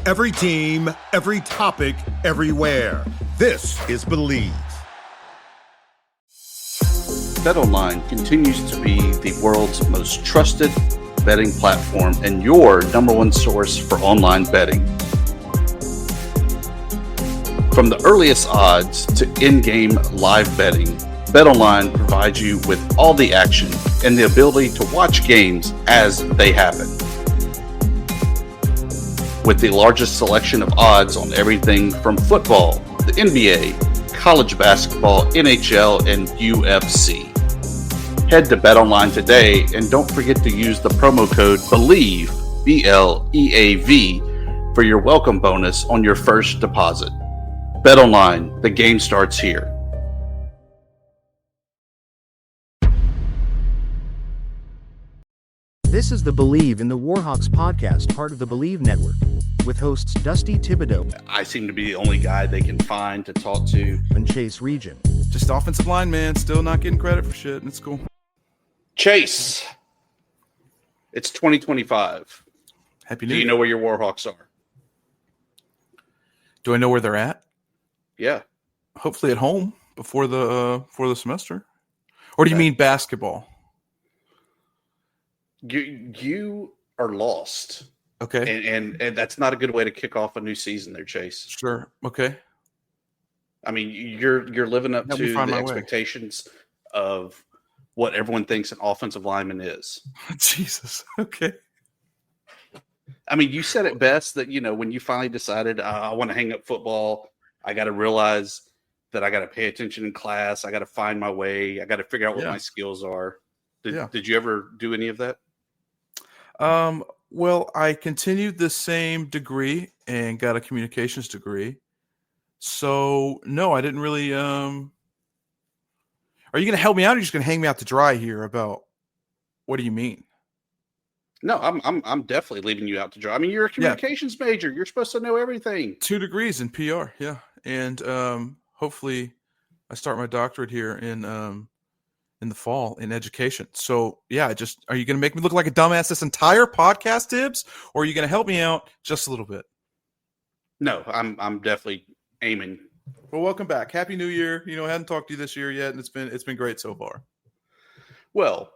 Every team, every topic, everywhere. This is Bleav. BetOnline continues to be the world's most trusted betting platform and your number one source for online betting. From the earliest odds to in-game live betting, BetOnline provides you with all the action and the ability to watch games as they happen. With the largest selection of odds on everything from football, the NBA, college basketball, NHL, and UFC. Head to BetOnline today and don't forget to use the promo code Bleav, B-L-E-A-V, for your welcome bonus on your first deposit. BetOnline, the game starts here. This is the Bleav in the Warhawks podcast, part of the Bleav Network, with hosts Dusty Thibodeau. I seem to be the only guy they can find to talk to. And Chase Region. Just offensive line, man. Still not getting credit for shit. It's cool. Chase, it's 2025. Happy New Do Year. you know where your Warhawks are? Do I know where they're at? Yeah. Hopefully at home before the semester. Or do you mean basketball? You are lost. Okay. And that's not a good way to kick off a new season there, Chase. Sure. Okay. I mean, you're living up Help me to find the my way. expectations of what everyone thinks an offensive lineman is. Jesus. Okay. I mean, you said it best that, when you finally decided, I want to hang up football, I got to realize that I got to pay attention in class. I got to find my way. I got to figure out what my skills are. Did you ever do any of that? Well, I continued the same degree and got a communications degree. So no, I didn't really, are you going to help me out or are you just going to hang me out to dry here about what do you mean? No, I'm definitely leaving you out to dry. I mean, you're a communications major. You're supposed to know everything. 2 degrees in PR. Yeah. And, hopefully I start my doctorate here in the fall in education. So yeah, are you going to make me look like a dumbass this entire podcast, Thibs? Or are you going to help me out just a little bit? No, I'm definitely aiming. Well, welcome back. Happy New Year. I hadn't talked to you this year yet, and it's been great so far. Well,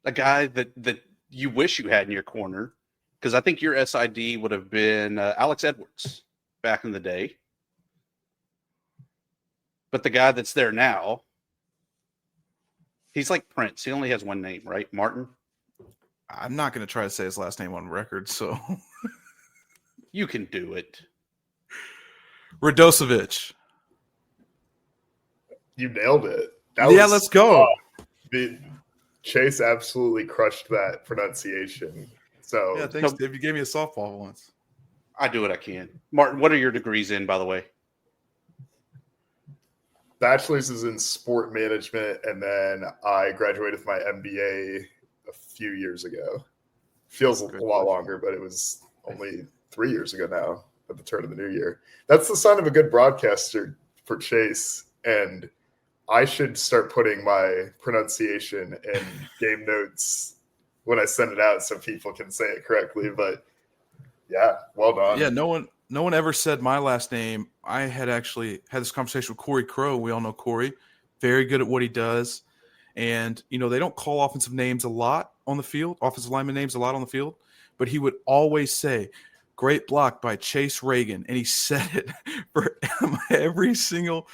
a guy that you wish you had in your corner, because I think your SID would have been Alex Edwards back in the day. But the guy that's there now, he's like Prince. He only has one name, right? Martin? I'm not going to try to say his last name on record, so. You can do it. Radosevic. You nailed it. Let's go. Chase absolutely crushed that pronunciation. So yeah, thanks, Dave. You gave me a softball once. I do what I can. Martin, what are your degrees in, by the way? Bachelor's is in sport management, and then I graduated with my MBA a few years ago. Feels a lot longer, but it was only 3 years ago now at the turn of the new year. That's the sign of a good broadcaster for Chase, and I should start putting my pronunciation in game notes when I send it out so people can say it correctly. But yeah, well done. Yeah, no one ever said my last name. I had actually had this conversation with Corey Crow. We all know Corey, very good at what he does. And, they don't call offensive names a lot on the field, offensive lineman names a lot on the field, but he would always say, great block by Chase Reagan. And he said it for every single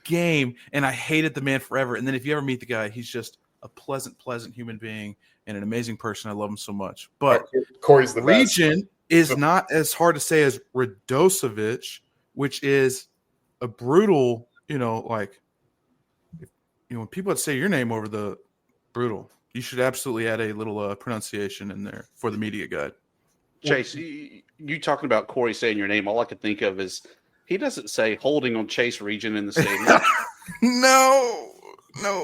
game. And I hated the man forever. And then if you ever meet the guy, he's just a pleasant human being and an amazing person. I love him so much. But Corey's the best. Region is not as hard to say as Radosevic, which is a brutal, when people say your name over the brutal, you should absolutely add a little pronunciation in there for the media guide. Chase, you talking about Corey saying your name, all I could think of is he doesn't say holding on Chase Region in the stadium. No,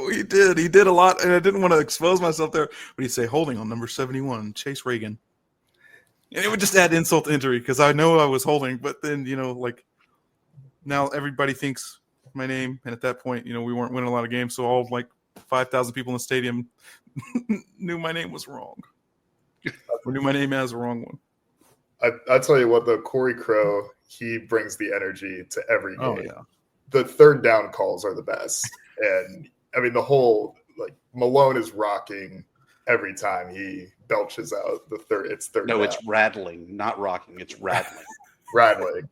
he did. He did a lot, and I didn't want to expose myself there, but he'd say holding on number 71, Chase Reagan. And it would just add insult to injury because I know I was holding, but then, now everybody thinks my name. And at that point, we weren't winning a lot of games. So all 5,000 people in the stadium knew my name was wrong. Or knew my name as the wrong one. I tell you what, though, Corey Crow, he brings the energy to every game. Oh yeah. The third down calls are the best. And I mean, the whole, like, Malone is rocking every time he belches out it's third No, down. it's rattling, not rocking. It's rattling. Rattling.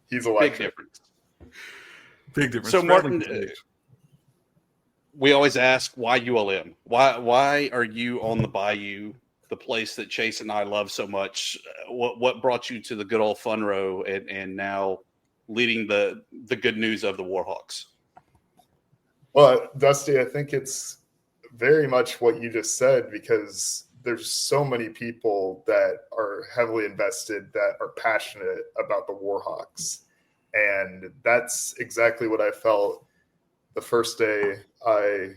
He's Big electric. difference. Big difference. So, Martin, Rattling we always ask, why ULM? Why are you on the Bayou, the place that Chase and I love so much? What brought you to the good old Fun Row and now leading the good news of the Warhawks? Well, Dusty, I think it's very much what you just said, because there's so many people that are heavily invested, that are passionate about the Warhawks. And that's exactly what I felt the first day I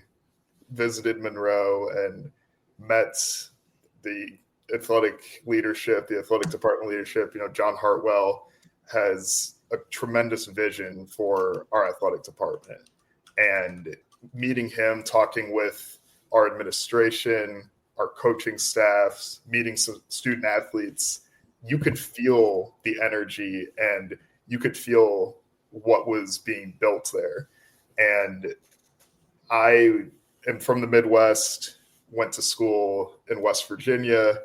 visited Monroe and met the athletic leadership, the athletic department leadership. You know, John Hartwell has a tremendous vision for our athletic department. And meeting him, talking with our administration, our coaching staffs, meeting some student athletes, you could feel the energy and you could feel what was being built there. And I am from the Midwest, went to school in West Virginia,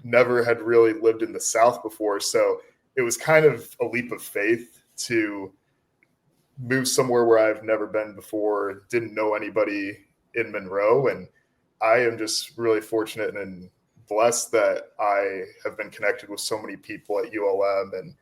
never had really lived in the South before. So it was kind of a leap of faith to move somewhere where I've never been before, didn't know anybody in Monroe. And I am just really fortunate and blessed that I have been connected with so many people at ULM, and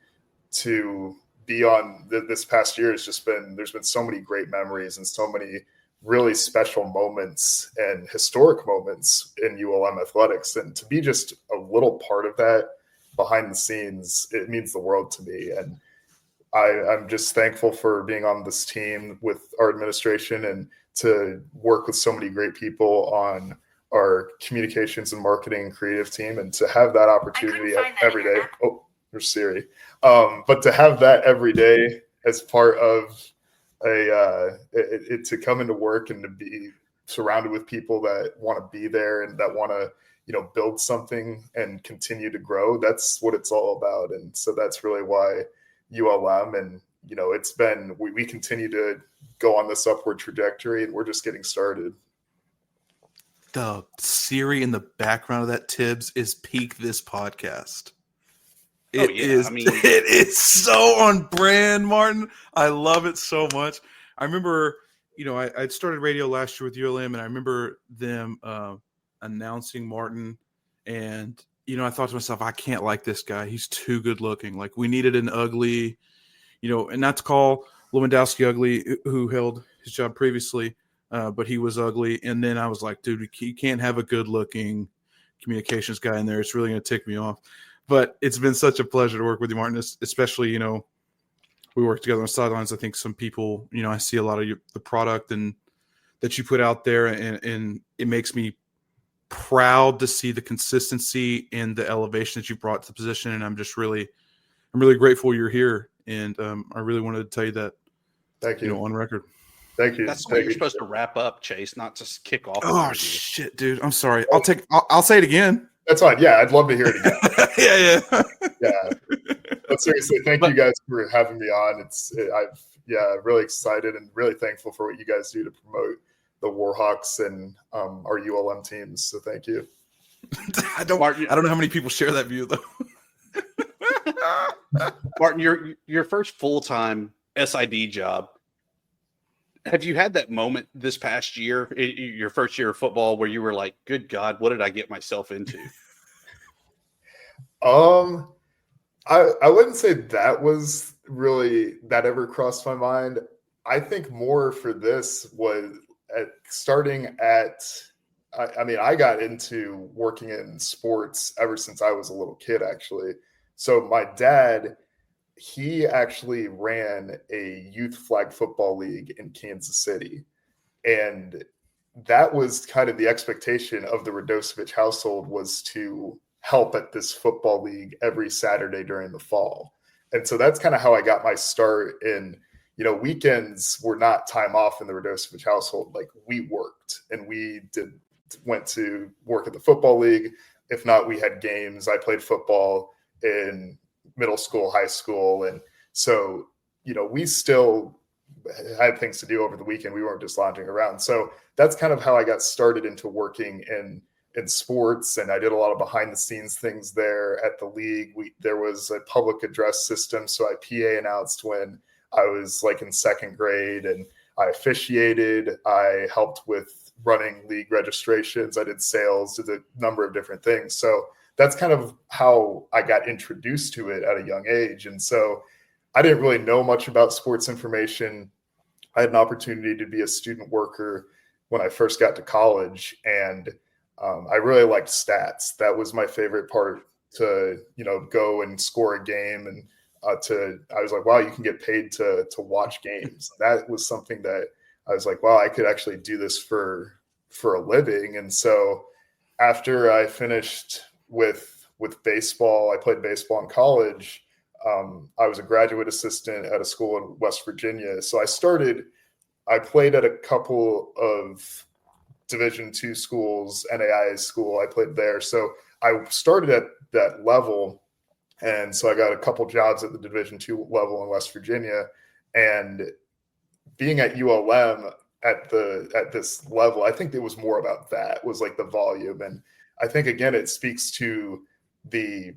to be on this past year has just been, there's been so many great memories and so many really special moments and historic moments in ULM athletics. And to be just a little part of that behind the scenes, it means the world to me. And I'm just thankful for being on this team with our administration and to work with so many great people on our communications and marketing and creative team, and to have that opportunity every day. Oh, there's Siri. But to have that every day as part of to come into work and to be surrounded with people that want to be there and that want to, build something and continue to grow. That's what it's all about. And so that's really why ULM, and, it's been, we continue to go on this upward trajectory, and we're just getting started. The Siri in the background of that Thibs is peak this podcast. It is so on brand, Martin. I love it so much. I remember, I started radio last year with ULM, and I remember them announcing Martin, and, I thought to myself, I can't like this guy. He's too good looking. Like, we needed an ugly, and not to call Lewandowski ugly, who held his job previously, but he was ugly. And then I was like, dude, you can't have a good looking communications guy in there. It's really going to tick me off. But it's been such a pleasure to work with you, Martin, especially, we work together on the sidelines. I think some people, I see a lot of the product and that you put out there, and it makes me proud to see the consistency and the elevation that you brought to the position. And I'm really grateful you're here. And I really wanted to tell you that. Thank you. On record. Thank you. That's the way you're supposed to wrap up, Chase, not just kick off. Oh shit, dude! I'm sorry. I'll say it again. That's fine. Yeah, I'd love to hear it again. Yeah. But seriously, thank you guys for having me on. I'm really excited and really thankful for what you guys do to promote the Warhawks and our ULM teams. So thank you. I don't know how many people share that view though. Martin, your first full-time SID job. Have you had that moment this past year, your first year of football, where you were like, good God, what did I get myself into? I wouldn't say that was really that ever crossed my mind. I think more for this was I got into working in sports ever since I was a little kid, actually. So my dad, he actually ran a youth flag football league in Kansas City. And that was kind of the expectation of the Radosevic household, was to help at this football league every Saturday during the fall. And so that's kind of how I got my start in, weekends were not time off in the Radosevic household. Like, we worked and we went to work at the football league if not, we had games. I played football in middle school, high school. And so, we still had things to do over the weekend. We weren't just lounging around. So that's kind of how I got started into working in sports. And I did a lot of behind the scenes things there at the league. There was a public address system. So I PA announced when I was like in second grade, and I officiated. I helped with running league registrations. I did sales, did a number of different things. So that's kind of how I got introduced to it at a young age. And so I didn't really know much about sports information. I had an opportunity to be a student worker when I first got to college, and I really liked stats. That was my favorite part, to go and score a game, and I was like, wow, you can get paid to watch games. That was something that I was like, wow, I could actually do this for a living. And so after I finished with baseball, I played baseball in college. I was a graduate assistant at a school in West Virginia. So I played at a couple of Division II schools, NAIA school. I played there. So I started at that level. And so I got a couple jobs at the Division II level in West Virginia. And being at ULM at this level, I think it was more about that, was like the volume. And I think, again, it speaks to the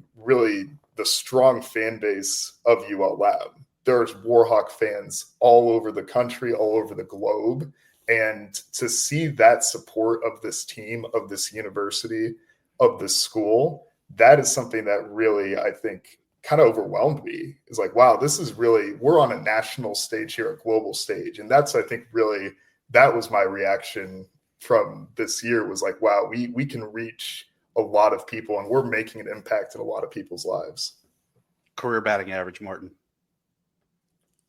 strong fan base of ULM. There's Warhawk fans all over the country, all over the globe. And to see that support of this team, of this university, of this school, that is something that really, I think, kind of overwhelmed me. It's like, wow, this is really, we're on a national stage here, a global stage. And that's, I think, really, that was my reaction from this year, was like, wow, we can reach a lot of people, and we're making an impact in a lot of people's lives. Career batting average, Martin.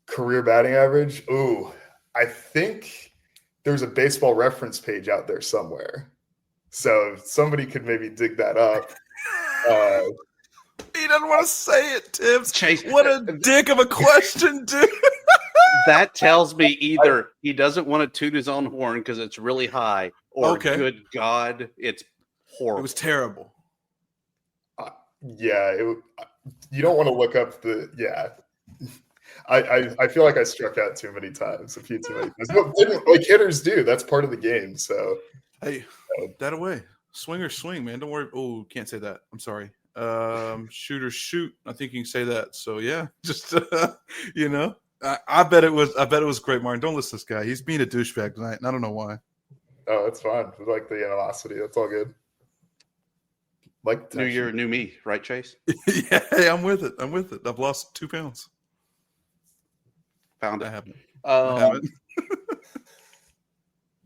Career batting average? Ooh, I think there's a baseball reference page out there somewhere. So somebody could maybe dig that up. He doesn't want to say it, Tibbs. Chase, what a dick of a question, dude. That tells me either he doesn't want to toot his own horn because it's really high, or good God, it's horrible. It was terrible. You don't want to look up I feel like I struck out too many times, a few too many times. Like hitters do. That's part of the game. So hey, that away. Swing, man. Don't worry. Oh, can't say that. I'm sorry. Shoot. I think you can say that. So yeah, just I bet it was great, Martin. Don't listen to this guy. He's being a douchebag tonight, and I don't know why. Oh, that's fine. We like the animosity. That's all good. Like new year, new me, right, Chase? Yeah, hey, I'm with it. I've lost 2 pounds. Found it. I haven't.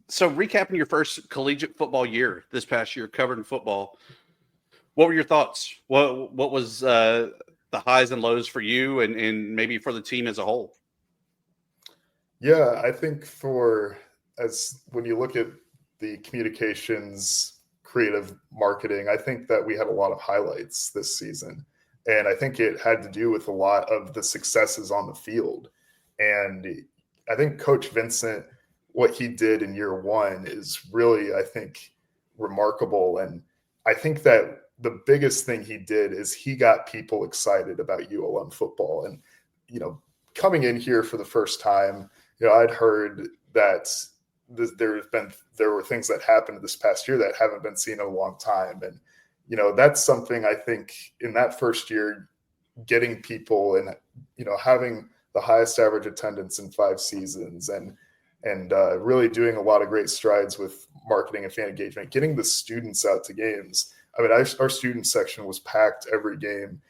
So recapping your first collegiate football year this past year, covering football, what were your thoughts? What was the highs and lows for you and maybe for the team as a whole? Yeah, I think when you look at the communications, creative marketing, I think that we had a lot of highlights this season. And I think it had to do with a lot of the successes on the field. And I think Coach Vincent, what he did in year one is really, I think, remarkable. And I think that the biggest thing he did is he got people excited about ULM football. And, coming in here for the first time, I'd heard that there were things that happened this past year that haven't been seen in a long time. And, that's something I think in that first year, getting people and, having the highest average attendance in 5 seasons and really doing a lot of great strides with marketing and fan engagement, getting the students out to games. I mean, our student section was packed every game.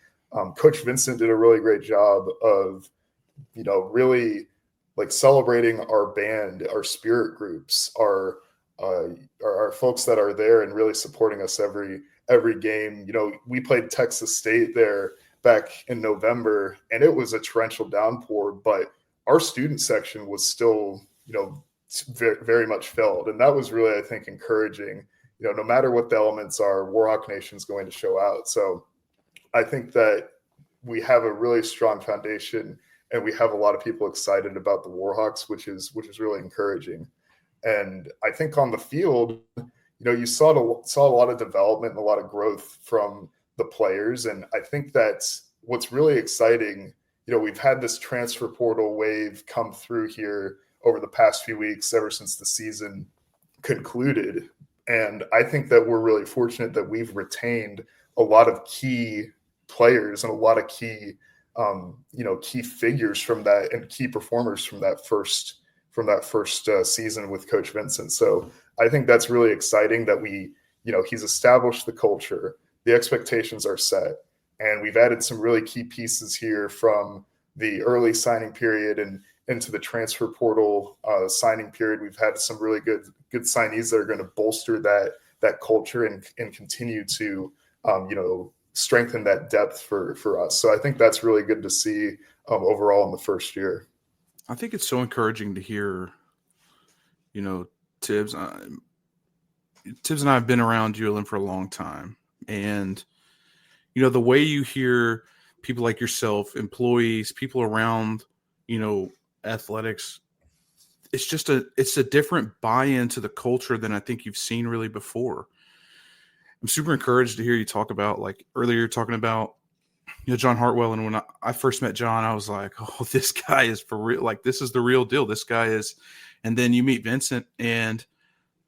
Coach Vincent did a really great job of, really like celebrating our band, our spirit groups, our folks that are there and really supporting us every game. We played Texas State there back in November, and it was a torrential downpour, but our student section was still, very, very much filled. And that was really, I think, encouraging. No matter what the elements are, Warhawk Nation's going to show out. So I think that we have a really strong foundation, and we have a lot of people excited about the Warhawks, which is really encouraging. And I think on the field, you saw a lot of development and a lot of growth from the players. And I think that's what's really exciting. We've had this transfer portal wave come through here over the past few weeks, ever since the season concluded. And I think that we're really fortunate that we've retained a lot of key players and a lot of key figures from that, and key performers from that first season with Coach Vincent. So I think that's really exciting that he's established the culture, the expectations are set, and we've added some really key pieces here from the early signing period and into the transfer portal signing period. We've had some really good signees that are going to bolster that culture and continue to strengthen that depth for us. So I think that's really good to see overall in the first year. I think it's so encouraging to hear, Thibs. Thibs and I have been around ULM for a long time. And, the way you hear people like yourself, employees, people around, athletics, it's a different buy-in to the culture than I think you've seen really before. I'm super encouraged to hear you talk about, like earlier you're talking about, John Hartwell. And when I first met John, I was like, oh, this guy is for real. Like, this is the real deal. This guy is. And then you meet Vincent, and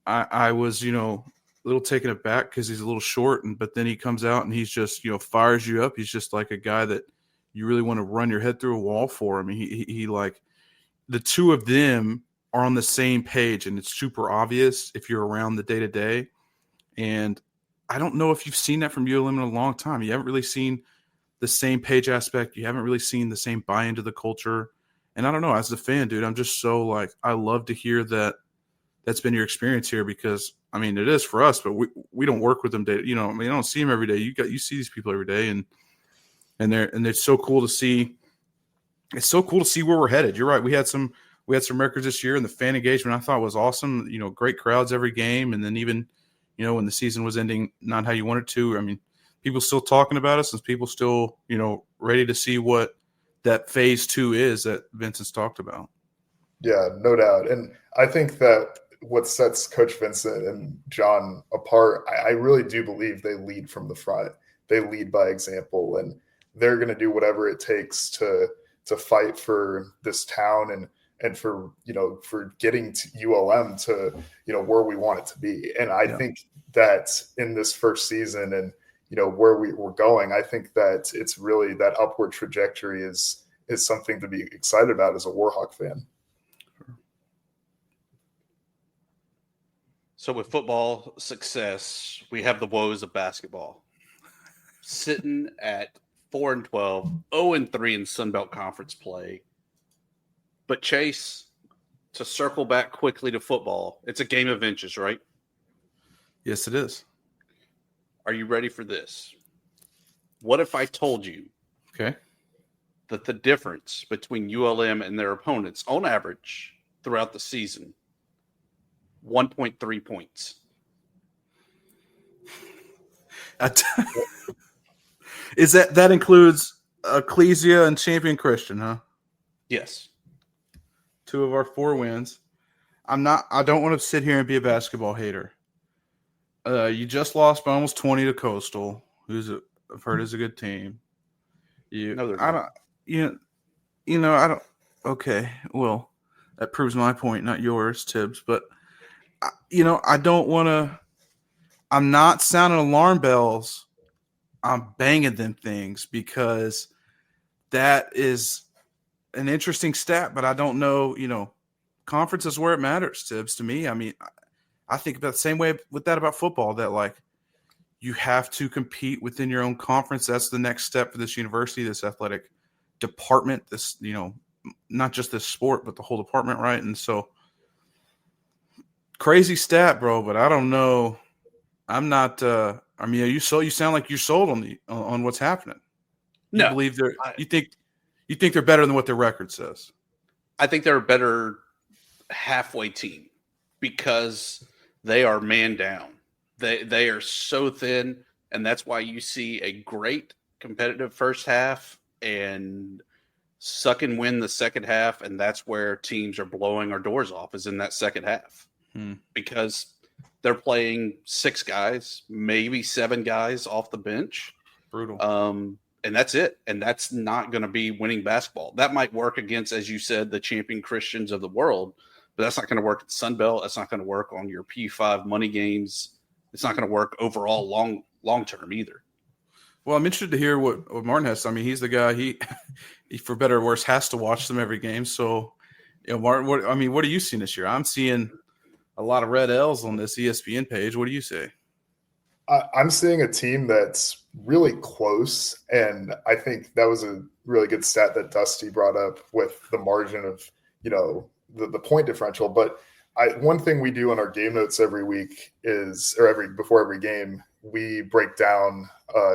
I was, a little taken aback because he's a little short. But then he comes out and he's just, fires you up. He's just like a guy that you really want to run your head through a wall for. I mean, he like, the two of them are on the same page, and it's super obvious if you're around the day-to-day. And I don't know if you've seen that from ULM in a long time. You haven't really seen the same page aspect. You haven't really seen the same buy into the culture. And I don't know, as a fan, dude, I'm just so like, I love to hear that that's been your experience here, because I mean, it is for us, but we don't work with them day. I don't see them every day. You see these people every day, and it's so cool to see. It's so cool to see where we're headed. You're right. We had some records this year, and the fan engagement I thought was awesome. Great crowds every game. And then even, when the season was ending, not how you wanted to. I mean, people still talking about us, and people still, ready to see what that phase 2 is that Vincent's talked about. Yeah, no doubt. And I think that what sets Coach Vincent and John apart, I really do believe they lead from the front. They lead by example, and they're going to do whatever it takes to fight for this town and for getting to ULM to, where we want it to be. And I think that in this first season and, where we're going, I think that it's really that upward trajectory is something to be excited about as a Warhawk fan. So with football success, we have the woes of basketball. Sitting at 4-12, 0-3 in Sun Belt Conference play. But Chase, to circle back quickly to football, it's a game of inches, right? Yes, it is. Are you ready for this? What if I told you that the difference between ULM and their opponents on average throughout the season, 1.3 points? Is that includes Ecclesia and Champion Christian, huh? Yes. 2 of our 4 wins. I don't want to sit here and be a basketball hater. You just lost by almost 20 to Coastal, I've heard is a good team. Okay, well, that proves my point, not yours, Tibbs. But I don't want to. I'm not sounding alarm bells. I'm banging them things because that is an interesting stat, but I don't know, conference is where it matters, Tibbs, to me. I mean, I think about the same way with that about football, that like you have to compete within your own conference. That's the next step for this university, this athletic department, this, not just this sport, but the whole department. Right. And so crazy stat, bro, but I don't know. I'm not, you sound like you're sold on what's happening. You believe you think they're better than what their record says? I think they're a better halfway team because they are man down. They are so thin, and that's why you see a great competitive first half and suck and win the second half, and that's where teams are blowing our doors off, is in that second half. Because they're playing 6 guys, maybe 7 guys off the bench. Brutal. And that's it. And that's not going to be winning basketball. That might work against, as you said, the champion Christians of the world, but that's not going to work at the Sun Belt. That's not going to work on your P5 money games. It's not going to work overall long term either. Well, I'm interested to hear what Martin has. I mean, he's the guy. He, for better or worse, has to watch them every game. So, Martin, what are you seeing this year? I'm seeing a lot of red L's on this ESPN page. What do you say? I'm seeing a team that's really close, and I think that was a really good stat that Dusty brought up with the margin of, the point differential. But one thing we do on our game notes every week before every game, we break down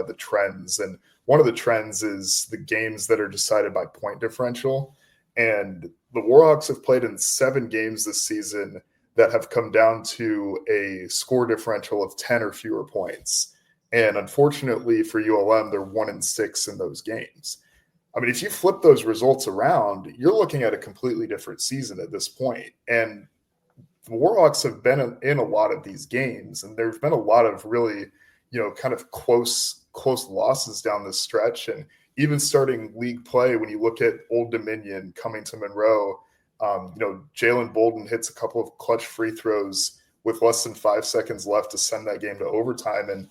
the trends. And one of the trends is the games that are decided by point differential. And the Warhawks have played in 7 games this season that have come down to a score differential of 10 or fewer points. And unfortunately for ULM, they're 1-6 in those games. I mean, if you flip those results around, you're looking at a completely different season at this point. And the Warhawks have been in a lot of these games, and there's been a lot of really, kind of close losses down this stretch. And even starting league play, when you look at Old Dominion coming to Monroe, Jalen Bolden hits a couple of clutch free throws with less than 5 seconds left to send that game to overtime. And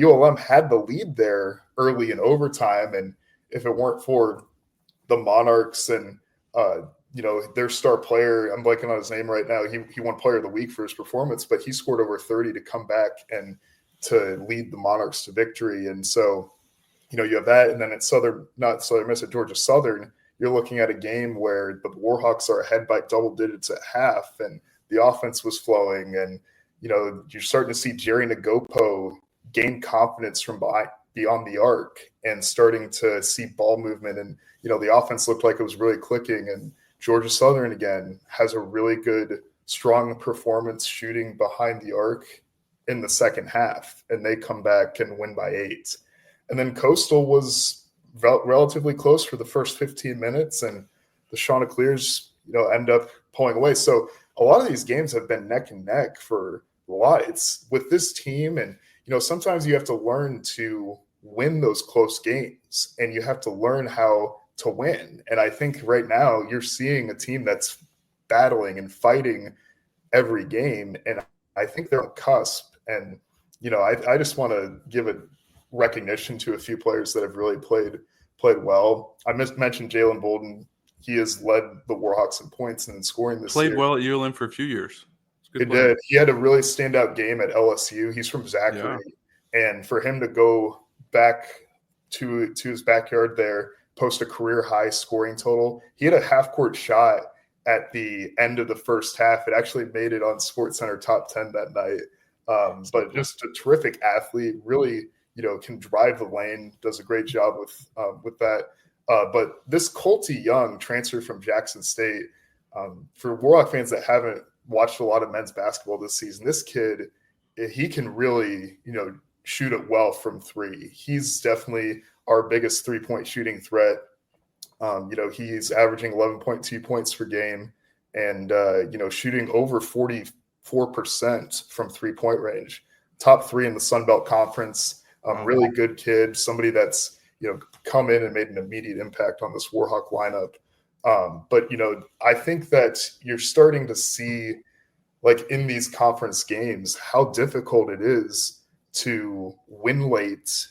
ULM had the lead there early in overtime. And if it weren't for the Monarchs and, their star player, I'm blanking on his name right now. He won Player of the Week for his performance, but he scored over 30 to come back and to lead the Monarchs to victory. And so, you have that. And then at Georgia Southern, you're looking at a game where the Warhawks are ahead by double digits at half, and the offense was flowing. And, you're starting to see Jerry Nagopo gain confidence from beyond the arc and starting to see ball movement. And, the offense looked like it was really clicking. And Georgia Southern, again, has a really good, strong performance shooting behind the arc in the second half. And they come back and win by 8. And then Coastal was relatively close for the first 15 minutes, and the Chanticleers, end up pulling away. So a lot of these games have been neck and neck for a lot. It's with this team, and sometimes you have to learn to win those close games, and you have to learn how to win. And I think right now you're seeing a team that's battling and fighting every game, and I think they're on the cusp. And I just want to give a recognition to a few players that have really played well. I mentioned Jalen Bolden. He has led the Warhawks in points and in scoring this year. Played well at ULM for a few years. He did. He had a really standout game at LSU. He's from Zachary. Yeah. And for him to go back to his backyard there, post a career-high scoring total, he had a half-court shot at the end of the first half. It actually made it on SportsCenter top 10 that night. But just a terrific athlete, really – can drive the lane, does a great job with that. But this Colty Young transfer from Jackson State, for Warhawk fans that haven't watched a lot of men's basketball this season, this kid, he can really, shoot it well from 3. He's definitely our biggest 3-point shooting threat. He's averaging 11.2 points per game and, shooting over 44% from 3-point range. Top 3 in the Sun Belt Conference. Really good kid, somebody that's, come in and made an immediate impact on this Warhawk lineup. But, I think that you're starting to see, like in these conference games, how difficult it is to win late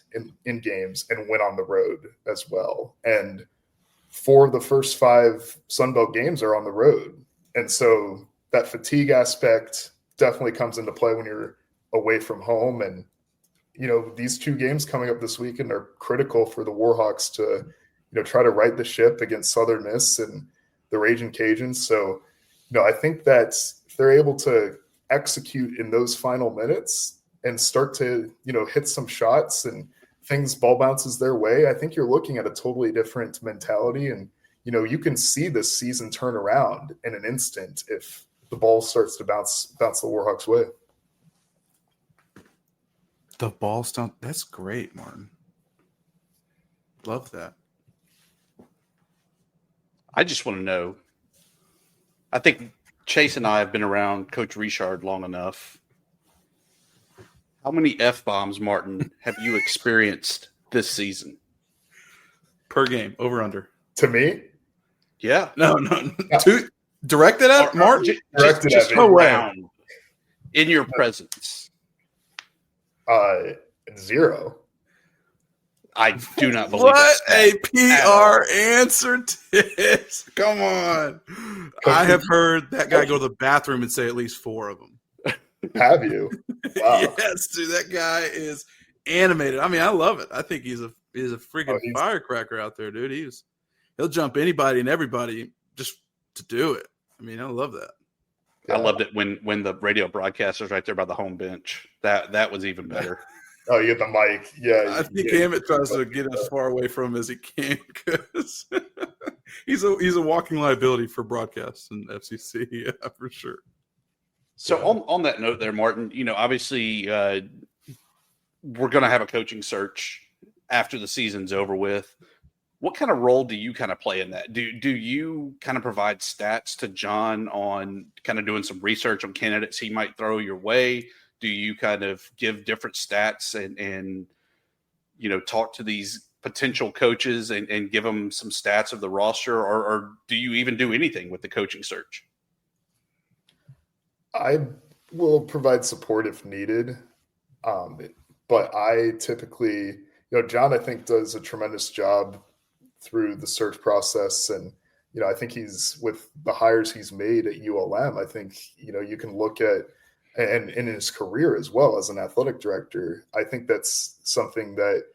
in games and win on the road as well. And 4 of the first 5 Sun Belt games are on the road. And so that fatigue aspect definitely comes into play when you're away from home. And these 2 games coming up this weekend are critical for the Warhawks to, try to right the ship against Southern Miss and the Raging Cajuns. So, I think that if they're able to execute in those final minutes and start to, hit some shots and ball bounces their way, I think you're looking at a totally different mentality. And, you can see this season turn around in an instant if the ball starts to bounce the Warhawks' way. The ball's down. That's great, Martin. Love that. I just want to know. I think Chase and I have been around Coach Richard long enough How many F-bombs, Martin, have you experienced this season? Per game, over under. To me? Yeah. No. Directed at Martin? Just No way. around in your presence. 0. I do not believe What that. a PR answer, Tibbs. Come on. I have heard that guy go to the bathroom and say at least 4 of them. Have you? Wow. Yes, dude. That guy is animated. I mean, I love it. I think he's a freaking firecracker out there, dude. He'll jump anybody and everybody just to do it. I mean, I love that. I loved it when the radio broadcaster's right there by the home bench. That was even better. Oh, you get the mic. Yeah. I think Hammett tries to get as far away from him as he can because he's a walking liability for broadcasts and FCC, yeah, for sure. So on that note there, Martin, obviously we're going to have a coaching search after the season's over with. What kind of role do you kind of play in that? Do you kind of provide stats to John on kind of doing some research on candidates he might throw your way? Do you kind of give different stats and talk to these potential coaches and give them some stats of the roster, or do you even do anything with the coaching search? I will provide support if needed. But I typically, John, I think, does a tremendous job through the search process. And, I think he's, with the hires he's made at ULM, I think, you can look at, and in his career as well as an athletic director, I think that's something that,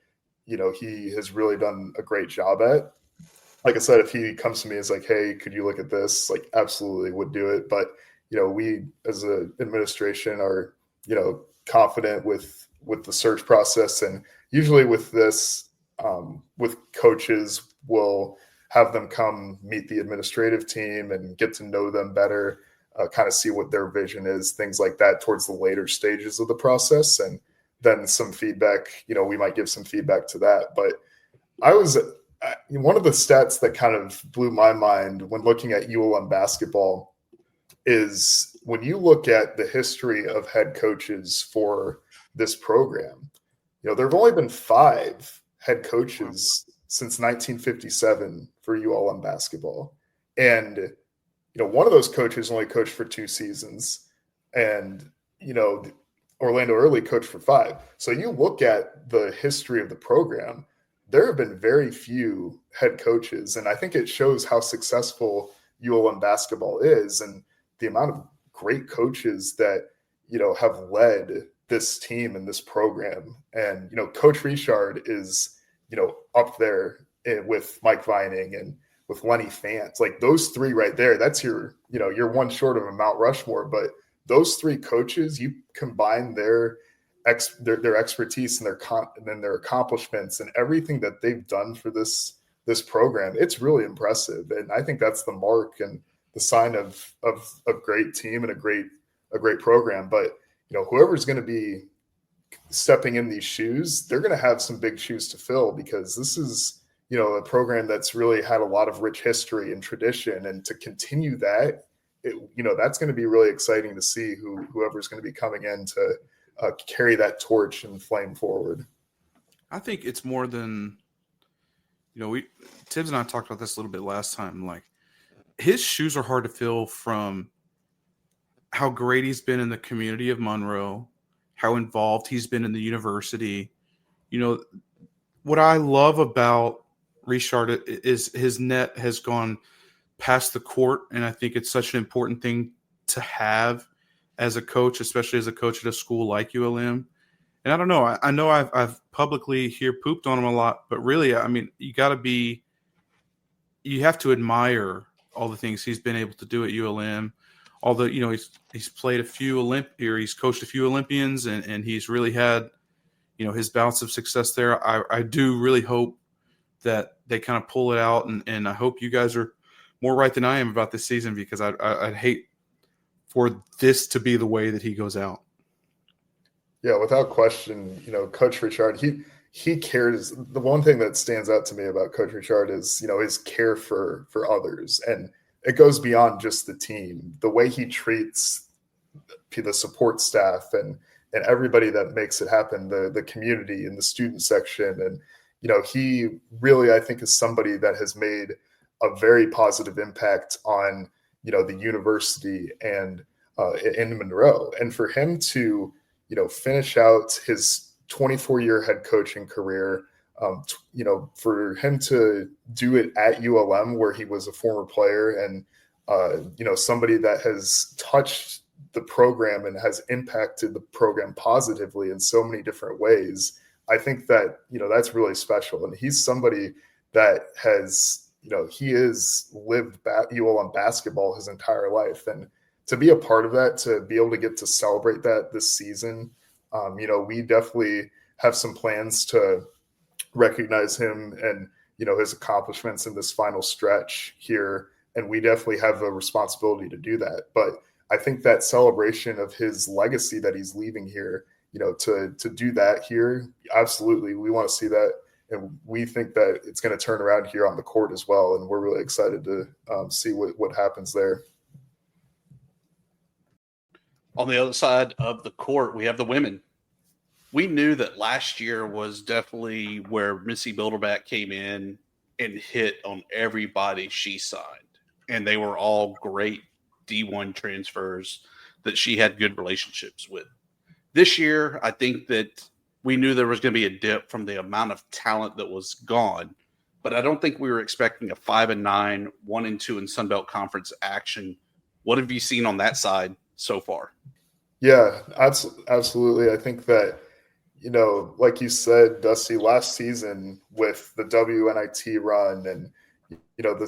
he has really done a great job at. Like I said, if he comes to me and is like, hey, could you look at this? Like, absolutely would do it. But, we as an administration are, confident with the search process. And usually with this, with coaches, we'll have them come meet the administrative team and get to know them better, kind of see what their vision is, things like that towards the later stages of the process. And then some feedback, we might give some feedback to that. But one of the stats that kind of blew my mind when looking at ULM basketball is when you look at the history of head coaches for this program, there have only been 5 head coaches since 1957 for ULM basketball. And, one of those coaches only coached for 2 seasons, and, Orlando Early coached for 5. So you look at the history of the program, there have been very few head coaches. And I think it shows how successful ULM basketball is and the amount of great coaches that, have led this team and this program. And, Coach Richard is, up there with Mike Vining and with Lenny Fant. Like, those 3 right there, that's you're one short of a Mount Rushmore. But those 3 coaches, you combine their expertise and their accomplishments and everything that they've done for this program, it's really impressive. And I think that's the mark and the sign of a great team and a great program. But, whoever's going to be stepping in these shoes, they're going to have some big shoes to fill, because this is, a program that's really had a lot of rich history and tradition. And to continue that, that's going to be really exciting to see whoever's going to be coming in to carry that torch and flame forward. I think it's more than, Tibbs and I talked about this a little bit last time. Like, his shoes are hard to fill from how great he's been in the community of Monroe, how involved he's been in the university. What I love about Richard is his net has gone past the court, and I think it's such an important thing to have as a coach, especially as a coach at a school like ULM. And I don't know, I know I've publicly here pooped on him a lot, but really, I mean, you have to admire all the things he's been able to do at ULM. Although, he's played a few he's coached a few Olympians, and he's really had, his bouts of success there. I do really hope that they kind of pull it out, and I hope you guys are more right than I am about this season, because I'd hate for this to be the way that he goes out. Yeah, without question, Coach Richard, he cares. The one thing that stands out to me about Coach Richard is, his care for others. And it goes beyond just the team. The way he treats the support staff and and everybody that makes it happen, the community and the student section. And, he really, I think, is somebody that has made a very positive impact on, the university and in Monroe. And for him to, finish out his 24-year head coaching career, for him to do it at ULM, where he was a former player and, somebody that has touched the program and has impacted the program positively in so many different ways, I think that, that's really special. And he's somebody that has, he has lived ULM basketball his entire life. And to be a part of that, to be able to get to celebrate that this season, we definitely have some plans to recognize him and, his accomplishments in this final stretch here. And we definitely have a responsibility to do that. But I think that celebration of his legacy that he's leaving here, to do that here, absolutely, we want to see that. And we think that it's going to turn around here on the court as well. And we're really excited to see what happens there. On the other side of the court, we have the women. We knew that last year was definitely where Missy Bilderback came in and hit on everybody she signed. And they were all great D1 transfers that she had good relationships with. This year, I think that we knew there was going to be a dip from the amount of talent that was gone, but I don't think we were expecting a 5-9, 1-2 in Sun Belt Conference action. What have you seen on that side so far? Yeah, absolutely. I think that, like you said, Dusty, last season with the WNIT run and, the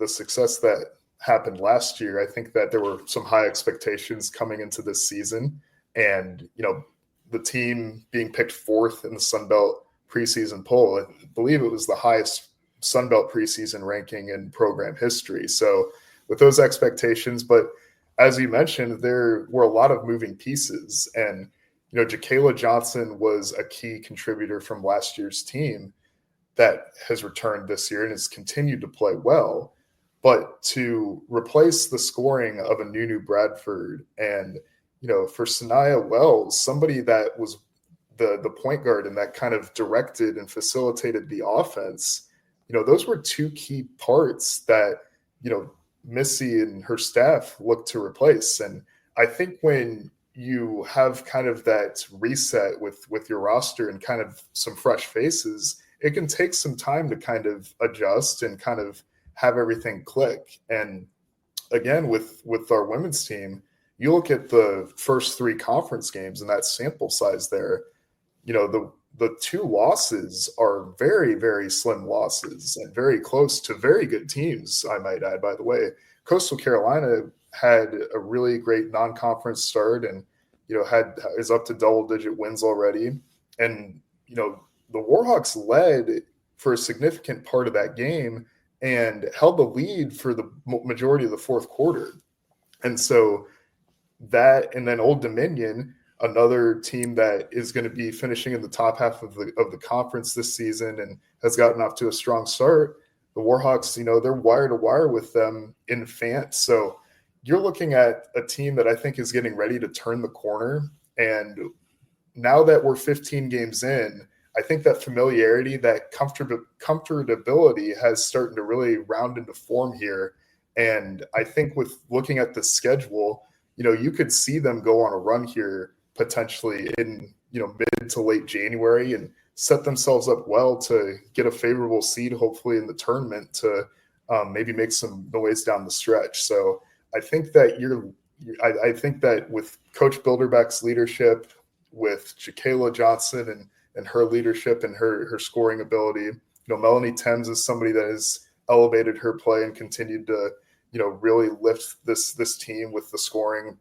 success that happened last year, I think that there were some high expectations coming into this season. And, the team being picked fourth in the Sun Belt preseason poll, I Bleav it was the highest Sun Belt preseason ranking in program history. So with those expectations, but as you mentioned, there were a lot of moving pieces. And, Ja'Kayla Johnson was a key contributor from last year's team that has returned this year and has continued to play well. But to replace the scoring of a Nunu Bradford and, for Sanaya Wells, somebody that was the point guard and that kind of directed and facilitated the offense, those were two key parts that, Missy and her staff looked to replace. And I think when you have kind of that reset with your roster and kind of some fresh faces, it can take some time to kind of adjust and kind of have everything click. And again, with our women's team, you look at the first three conference games and that sample size there, the two losses are very, very slim losses and very close to very good teams, I might add, by the way. Coastal Carolina had a really great non-conference start and, is up to double-digit wins already. And, the Warhawks led for a significant part of that game and held the lead for the majority of the fourth quarter. And so that, and then Old Dominion, another team that is going to be finishing in the top half of the conference this season and has gotten off to a strong start. The Warhawks, they're wire to wire with them in Fant. So you're looking at a team that I think is getting ready to turn the corner. And now that we're 15 games in, I think that familiarity, that comfortability has started to really round into form here. And I think with looking at the schedule, you could see them go on a run here potentially in, mid to late January and set themselves up well to get a favorable seed, hopefully in the tournament to maybe make some noise down the stretch. So I think that I think that with Coach Bilderback's leadership, with Ja'Kayla Johnson and her leadership and her scoring ability, Melanie Thames is somebody that has elevated her play and continued to, really lift this team with the scoring.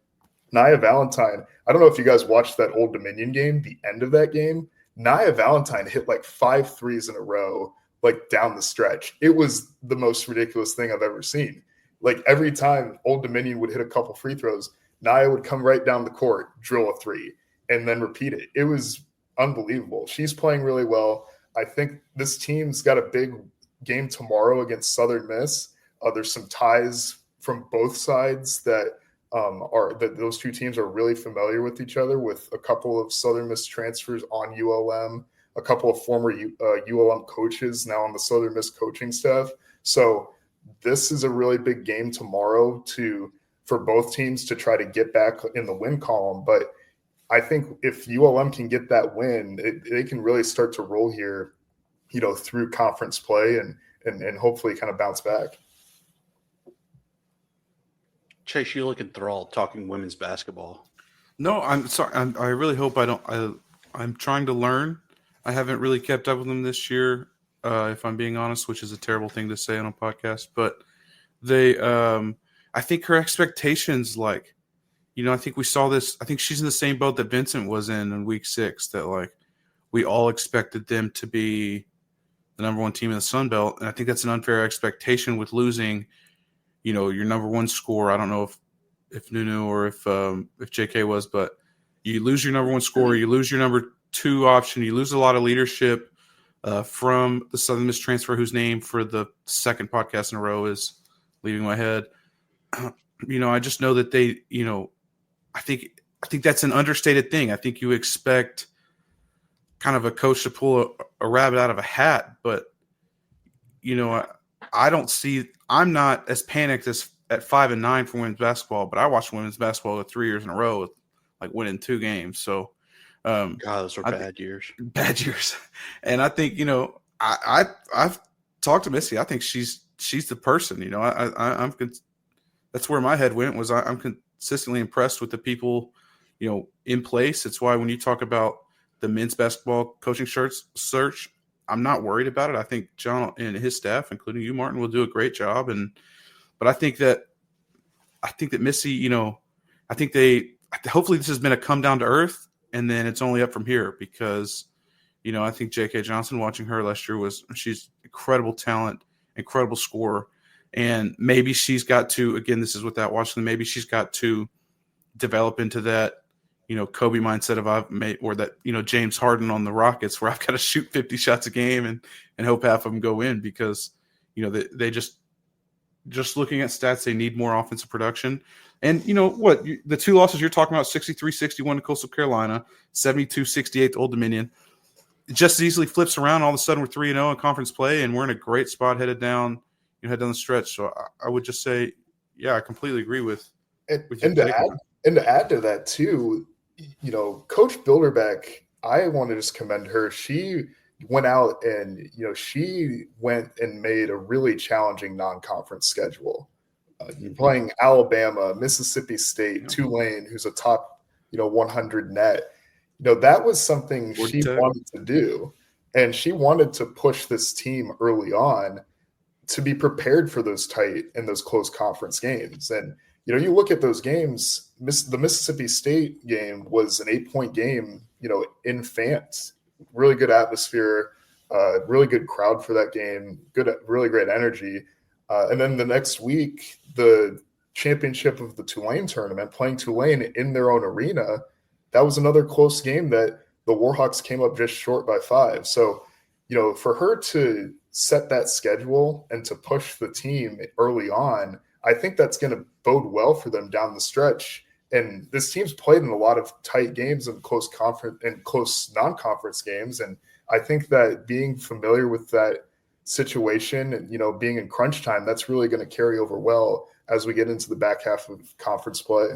Nia Valentine, I don't know if you guys watched that Old Dominion game, the end of that game. Nia Valentine hit like 5 threes in a row, like down the stretch. It was the most ridiculous thing I've ever seen. Like every time Old Dominion would hit a couple free throws, Nia would come right down the court, drill a three, and then repeat it. It was unbelievable. She's playing really well. I think this team's got a big game tomorrow against Southern Miss. There's some ties from both sides that are that those two teams are really familiar with each other, with a couple of Southern Miss transfers on ULM, a couple of former ULM coaches now on the Southern Miss coaching staff. So this is a really big game tomorrow for both teams to try to get back in the win column. But I think if ULM can get that win, they can really start to roll here, through conference play and hopefully kind of bounce back. Chase, you look enthralled talking women's basketball. No, I'm sorry. I really hope I don't. I'm trying to learn. I haven't really kept up with them this year, if I'm being honest, which is a terrible thing to say on a podcast. But I think her expectations, I think we saw this. I think she's in the same boat that Vincent was in week 6, that we all expected them to be the number 1 team in the Sun Belt. And I think that's an unfair expectation with losing, your number 1 scorer. I don't know if Nunu or if JK was, but you lose your number 1 scorer, you lose your number 2 option, you lose a lot of leadership from the Southern Miss transfer, whose name for the second podcast in a row is leaving my head. I just know that they, I think that's an understated thing. I think you expect kind of a coach to pull a rabbit out of a hat, but I'm not as panicked as at 5-9 for women's basketball, but I watched women's basketball 3 years in a row with winning 2 games. So, God, those are bad years. Bad years. And I think, I've talked to Missy. I think she's the person, that's where my head went, was I'm consistently impressed with the people, in place. It's why when you talk about the men's basketball coaching search, I'm not worried about it. I think John and his staff, including you, Martin, will do a great job. But I think that Missy, I think hopefully this has been a come down to earth, and then it's only up from here, because, I think J.K. Johnson, watching her last year, she's incredible talent, incredible scorer. And maybe she's got to, again, this is without watching them, maybe she's got to develop into that, Kobe mindset or that, James Harden on the Rockets, where I've got to shoot 50 shots a game and hope half of them go in, because, they just looking at stats, they need more offensive production. And the 2 losses you're talking about, 63-61 to Coastal Carolina, 72-68 to Old Dominion, it just as easily flips around. All of a sudden we're 3-0 in conference play, and we're in a great spot headed down the stretch. So I would just say, yeah, I completely agree with and to add to that too, Coach Bilderbeck, I want to just commend her. She went out and she went and made a really challenging non-conference schedule, playing Alabama, Mississippi State, Tulane, who's a top 100 net. That was something she wanted to do, and she wanted to push this team early on to be prepared for those tight and those close conference games. And you look at those games, the Mississippi State game was an 8-point game, in Fant. Really good atmosphere, really good crowd for that game, really great energy. And then the next week, the championship of the Tulane tournament, playing Tulane in their own arena, that was another close game that the Warhawks came up just short by 5. So, for her to set that schedule and to push the team early on, I think that's going to bode well for them down the stretch. And this team's played in a lot of tight games and close conference and close non-conference games. And I think that being familiar with that situation and, being in crunch time, that's really going to carry over well as we get into the back half of conference play.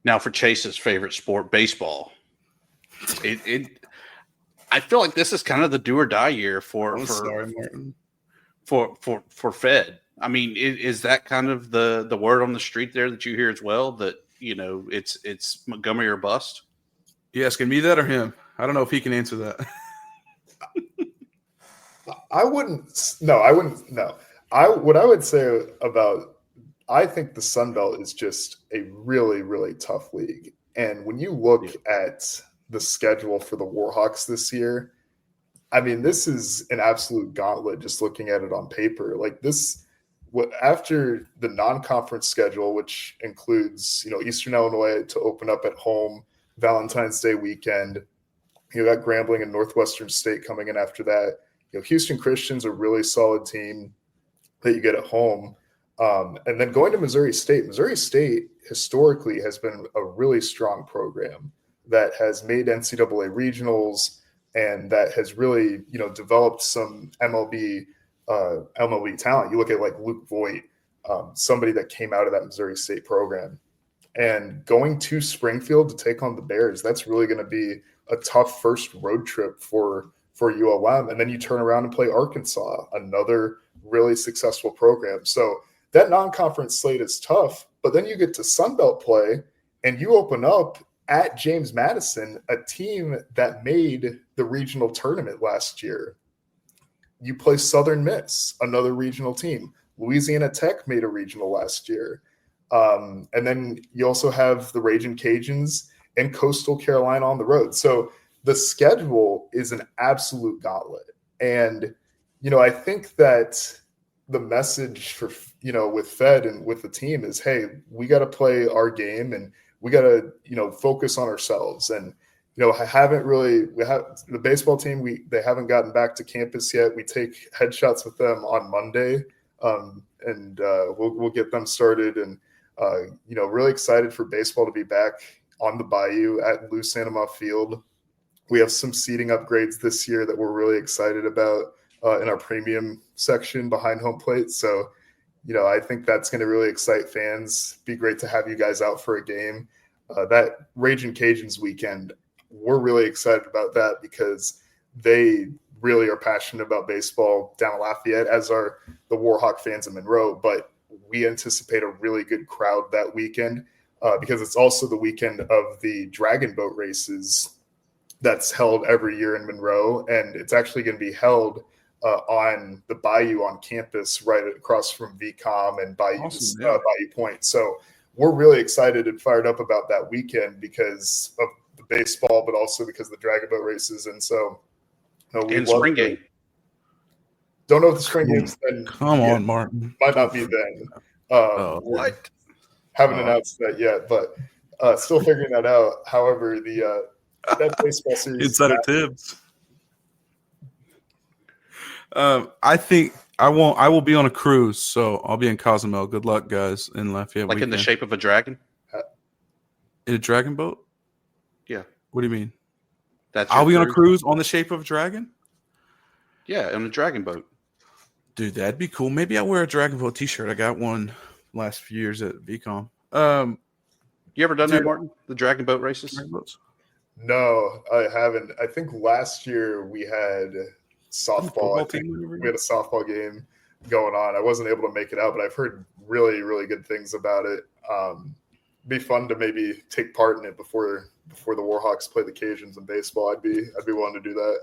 Now for Chase's favorite sport, baseball. I feel like this is kind of the do or die year for Fed. I mean, is that kind of the word on the street there that you hear as well, that it's Montgomery or bust? You asking me that or him? I don't know if he can answer that. I wouldn't. No. What I would say about, I think the Sun Belt is just a really, really tough league. And when you look at the schedule for the Warhawks this year, I mean, this is an absolute gauntlet just looking at it on paper. Like this, after the non-conference schedule, which includes, Eastern Illinois to open up at home, Valentine's Day weekend, you got Grambling and Northwestern State coming in after that. Houston Christian's a really solid team that you get at home. And then going to Missouri State. Missouri State historically has been a really strong program that has made NCAA regionals and that has really, developed some MLB talent. You look at like Luke Voigt, somebody that came out of that Missouri State program, and going to Springfield to take on the Bears. That's really going to be a tough first road trip for ULM. And then you turn around and play Arkansas, another really successful program. So that non-conference slate is tough, but then you get to Sun Belt play and you open up at James Madison, a team that made the regional tournament last year. You play Southern Miss, another regional team. Louisiana Tech made a regional last year. And then you also have the Ragin' Cajuns and Coastal Carolina on the road. So the schedule is an absolute gauntlet. And, I think that the message for, with Fed and with the team is, hey, we got to play our game and we got to, focus on ourselves. And, I haven't really, the baseball team, they haven't gotten back to campus yet. We take headshots with them on Monday, and we'll get them started. And, really excited for baseball to be back on the Bayou at Lou Sanama Field. We have some seating upgrades this year that we're really excited about in our premium section behind home plate. So, I think that's going to really excite fans. Be great to have you guys out for a game. That Ragin' Cajuns weekend, we're really excited about that because they really are passionate about baseball down in Lafayette, as are the Warhawk fans in Monroe. But we anticipate a really good crowd that weekend because it's also the weekend of the Dragon Boat races that's held every year in Monroe. And it's actually going to be held on the Bayou on campus right across from VCOM and Bayou Point. So we're really excited and fired up about that weekend because of the baseball, but also because of the Dragon Boat races. And so we and spring game. Don't know if the spring game's then. Come on, Martin. Might not be then. What? Haven't announced that yet, but still figuring that out. However, that baseball series Insider Thibs. I think I will be on a cruise, so I'll be in Cozumel. Good luck, guys, in Lafayette. Like weekend. in the shape of a dragon? In a dragon boat? Yeah. What do you mean? I'll be on a cruise on the shape of a dragon? Yeah, on a dragon boat. Dude, that'd be cool. Maybe I'll wear a Dragon Boat t-shirt. I got one last few years at VCOM. You ever done that, Martin? The Dragon Boat races? Dragon boats? No, I haven't. I think last year we had softball. We had a softball game going on. I wasn't able to make it out, but I've heard really, really good things about it. Be fun to maybe take part in it before the Warhawks play the Cajuns in baseball. I'd be willing to do that.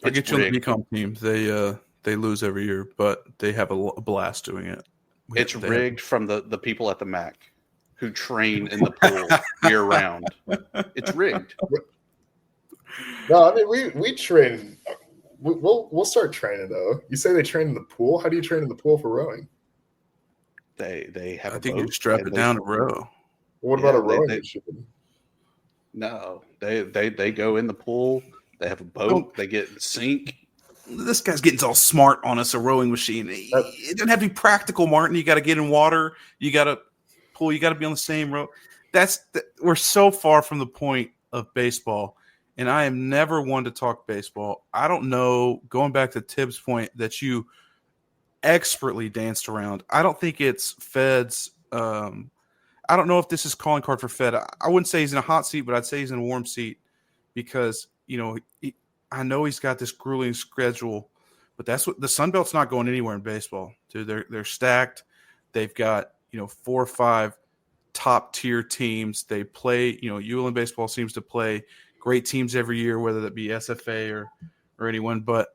I'll get you on the VCOM team. They lose every year, but they have a blast doing it. It's rigged from the people at the MAC who train in the pool year round. It's rigged. No, I mean we train. We'll start training though. You say they train in the pool. How do you train in the pool for rowing? They have. I think you strap it down to row. What about a rowing machine? No, they go in the pool. They have a boat. They get sink. This guy's getting all smart on us, a rowing machine. It doesn't have to be practical, Martin. You got to get in water. You got to pull. You got to be on the same row. We're so far from the point of baseball, and I am never one to talk baseball. I don't know, going back to Tibbs' point, that you expertly danced around. I don't think it's Fed's I don't know if this is calling card for Fed. I wouldn't say he's in a hot seat, but I'd say he's in a warm seat because, I know he's got this grueling schedule, but that's what the Sun Belt's not going anywhere in baseball, dude. They're stacked. They've got, 4 or 5 top tier teams. They play, ULM baseball seems to play great teams every year, whether that be SFA or anyone. But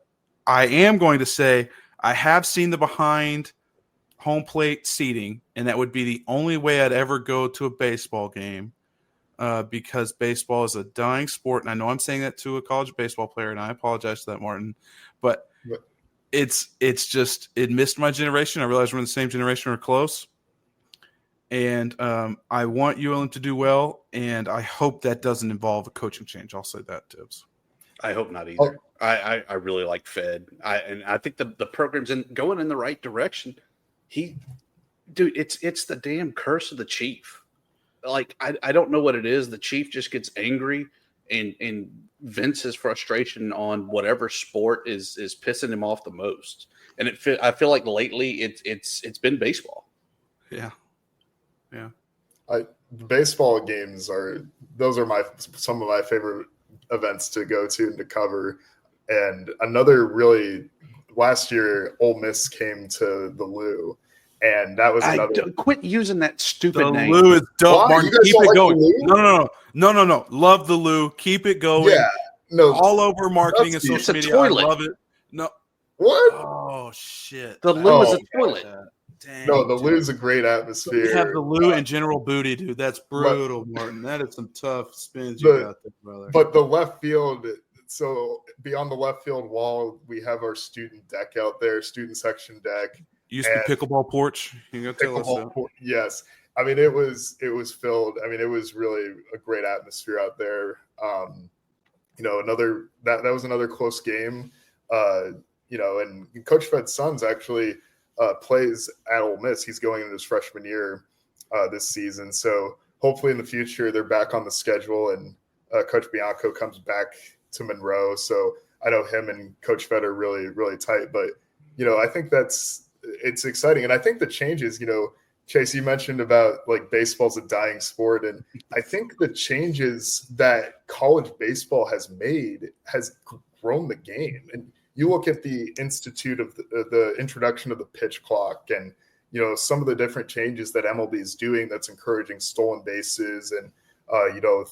I am going to say I have seen the behind home plate seating, and that would be the only way I'd ever go to a baseball game. Because baseball is a dying sport, and I know I'm saying that to a college baseball player, and I apologize for that, Martin. But it's just it missed my generation. I realize we're in the same generation or close, and I want ULM to do well, and I hope that doesn't involve a coaching change. I'll say that, Tibbs. I hope not either. I really like Fed, and I think the program's going in the right direction. dude, it's the damn curse of the Chief. Like, I don't know what it is. The Chief just gets angry and vents his frustration on whatever sport is pissing him off the most. And I feel like lately it's been baseball. Yeah. Baseball games are some of my favorite events to go to and to cover. And last year, Ole Miss came to the Lou, and that was another. Quit using that stupid name. The Lou is dope. Why? Martin, You guys keep don't it like going. the Lou? No. Love the Lou. Keep it going. Yeah, no, All over marketing and Dusty, social it's a media. toilet. I love it. No. what? Oh shit. The Lou is a Oh, toilet. Dang, No, the dude. Lou's a great atmosphere. We have the Lou and General Booty, dude. That's brutal, Martin. That is some tough spins you got there, brother. But the left field, so beyond the left field wall, we have our student deck out there, student section deck. Used to be pickleball porch. You gotta tell us that. Yes. I mean, it was filled. I mean, it was really a great atmosphere out there. That was another close game. And Coach Fed's son's actually plays at Ole Miss. He's going into his freshman year this season. So hopefully in the future they're back on the schedule and Coach Bianco comes back to Monroe. So I know him and Coach Fed are really, really tight. But, I think it's exciting. And I think the changes, Chase, you mentioned about like baseball's a dying sport. And I think the changes that college baseball has made has grown the game. And you look at the institute of the introduction of the pitch clock and, some of the different changes that MLB is doing that's encouraging stolen bases and,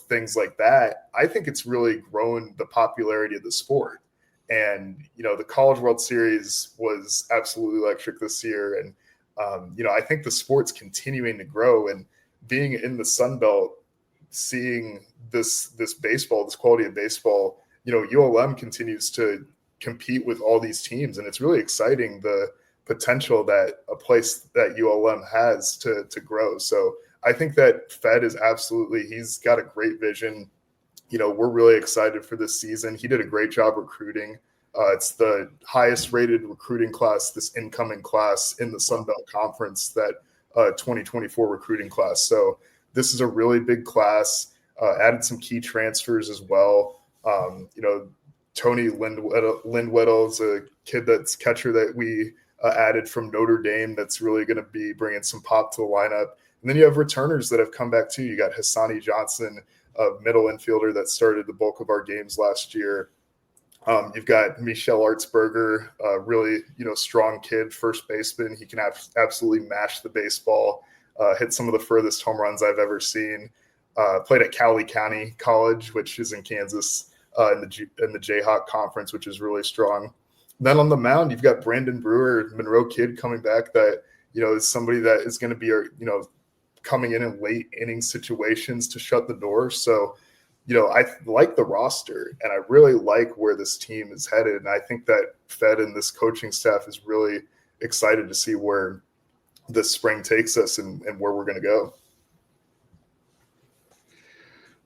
things like that. I think it's really grown the popularity of the sport. And, the College World Series was absolutely electric this year. And, I think the sport's continuing to grow, and being in the Sun Belt, seeing this baseball, this quality of baseball, ULM continues to compete with all these teams, and it's really exciting the potential that a place that ULM has to grow. So I think that Fed is he's got a great vision. We're really excited for this season. He did a great job recruiting. It's the highest rated recruiting class, this incoming class in the Sun Belt Conference, that 2024 recruiting class. So this is a really big class, added some key transfers as well. Tony Lindwedel is a kid that's catcher that we added from Notre Dame that's really going to be bringing some pop to the lineup. And then you have returners that have come back too. You got Hassani Johnson, a middle infielder that started the bulk of our games last year. You've got Michelle Artsberger, a really strong kid, first baseman. He can absolutely mash the baseball, hit some of the furthest home runs I've ever seen. Played at Cowley County College, which is in Kansas. In the Jayhawk Conference, which is really strong. Then on the mound, you've got Brandon Brewer, Monroe kid coming back that, is somebody that is going to be, coming in late inning situations to shut the door. So, I like the roster, and I really like where this team is headed. And I think that Fed and this coaching staff is really excited to see where this spring takes us and where we're going to go.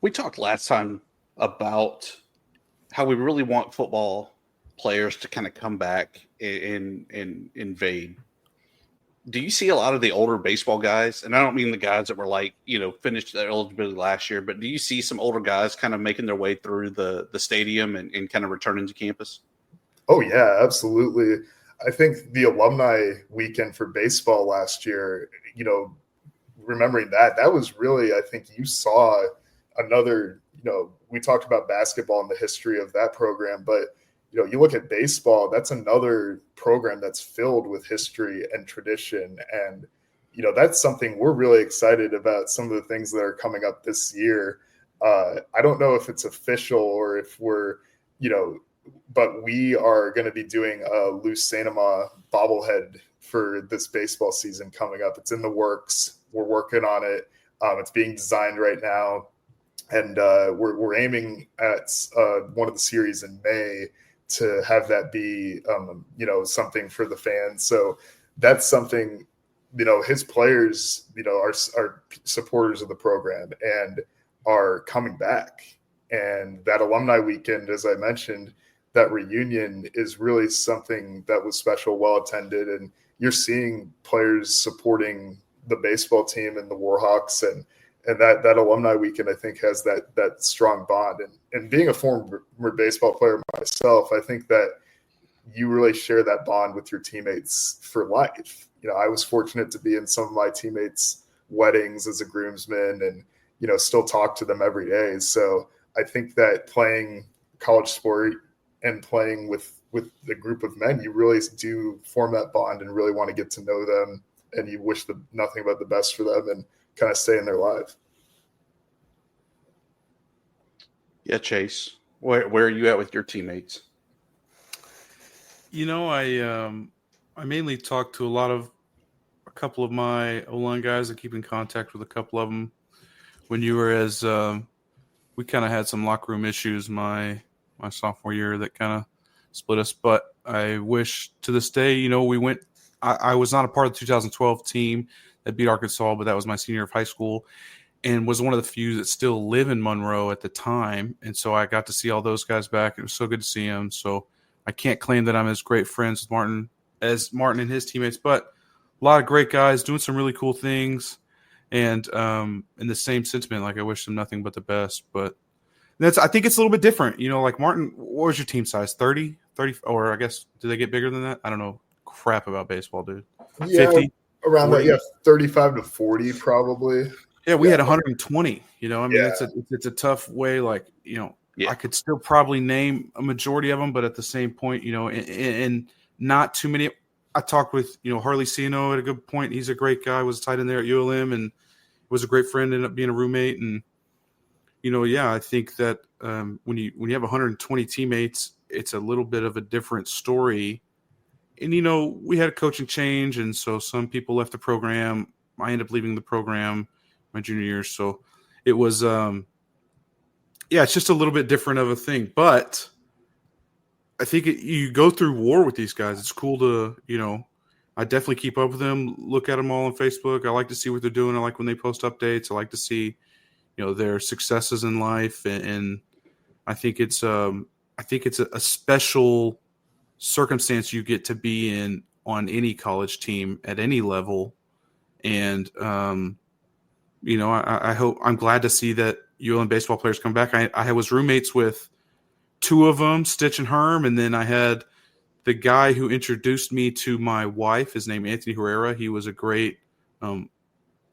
We talked last time about how we really want football players to kind of come back and invade. Do you see a lot of the older baseball guys? And I don't mean the guys that were finished their eligibility last year, but do you see some older guys kind of making their way through the stadium and kind of returning to campus? Oh yeah, absolutely. I think the alumni weekend for baseball last year, remembering that was really, I think you saw another, we talked about basketball and the history of that program, but you look at baseball, that's another program that's filled with history and tradition. And, that's something we're really excited about, some of the things that are coming up this year. I don't know if it's official or if we're, but we are going to be doing a Lou Sanema bobblehead for this baseball season coming up. It's in the works. We're working on it. It's being designed right now. And we're aiming at one of the series in May to have that be, something for the fans. So that's something, his players, are supporters of the program and are coming back. And that alumni weekend, as I mentioned, that reunion is really something that was special, well attended. And you're seeing players supporting the baseball team and the Warhawks, and that alumni weekend, I think, has that strong bond. And being a former baseball player myself, I think that you really share that bond with your teammates for life. I was fortunate to be in some of my teammates' weddings as a groomsman, and still talk to them every day. So I think that playing college sport and playing with the group of men, you really do form that bond and really want to get to know them, and you wish nothing but the best for them and kind of stay in their life. Yeah, Chase, where are you at with your teammates? I mainly talk to a couple of my O-line guys. I keep in contact with a couple of them. When you were we kind of had some locker room issues my sophomore year that kind of split us. But I wish to this day, we went. I was not a part of the 2012 team that beat Arkansas, but that was my senior year of high school, and was one of the few that still live in Monroe at the time. And so I got to see all those guys back. It was so good to see them. So I can't claim that I'm as great friends with Martin as Martin and his teammates, but a lot of great guys doing some really cool things. And in the same sentiment, like I wish them nothing but the best. But I think it's a little bit different. Like Martin, what was your team size? 30, or I guess, do they get bigger than that? I don't know crap about baseball, dude. Yeah, 50? around 40? That. Yeah, 35 to 40 probably. Yeah, we had 120. It's a tough way. Like, Yeah. I could still probably name a majority of them, but at the same point, and not too many. I talked with, Harley Ciano at a good point. He's a great guy, was tight in there at ULM and was a great friend, ended up being a roommate. And, I think that when you have 120 teammates, it's a little bit of a different story. And, we had a coaching change, and so some people left the program. I ended up leaving the program my junior year. So it was, it's just a little bit different of a thing. But I think you go through war with these guys. It's cool to, I definitely keep up with them, look at them all on Facebook. I like to see what they're doing. I like when they post updates. I like to see, their successes in life. And I think it's a special circumstance you get to be in on any college team at any level. And, I'm glad to see that ULM baseball players come back. I was roommates with two of them, Stitch and Herm, and then I had the guy who introduced me to my wife. His name Anthony Herrera. He was a great, I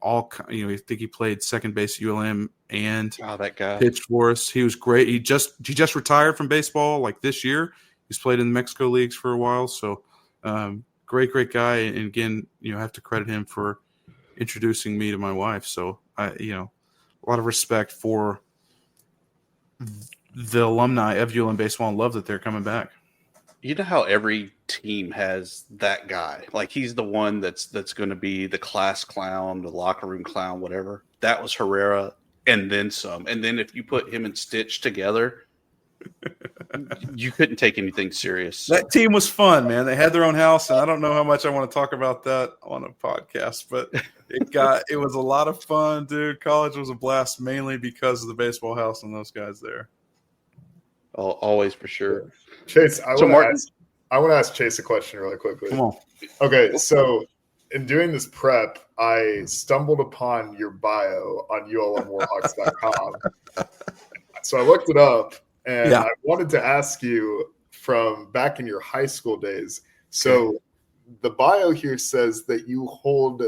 think he played second base at ULM and that guy pitched for us. He was great. He just retired from baseball like this year. He's played in the Mexico leagues for a while. So great guy. And again, I have to credit him for introducing me to my wife. So a lot of respect for the alumni of ULM baseball and love that they're coming back. You know how every team has that guy? Like he's the one that's going to be the class clown, the locker room clown, whatever. That was Herrera, and then some. And then if you put him and Stitch together, you couldn't take anything serious. That team was fun, man. They had their own house, and I don't know how much I want to talk about that on a podcast, but it was a lot of fun, dude. College was a blast, mainly because of the baseball house and those guys there. Oh, always for sure. Chase, I want to ask Chase a question really quickly. Come on. Okay, so in doing this prep, I stumbled upon your bio on ulmwarhawks.com. So I looked it up, and I wanted to ask you from back in your high school days. So the bio here says that you hold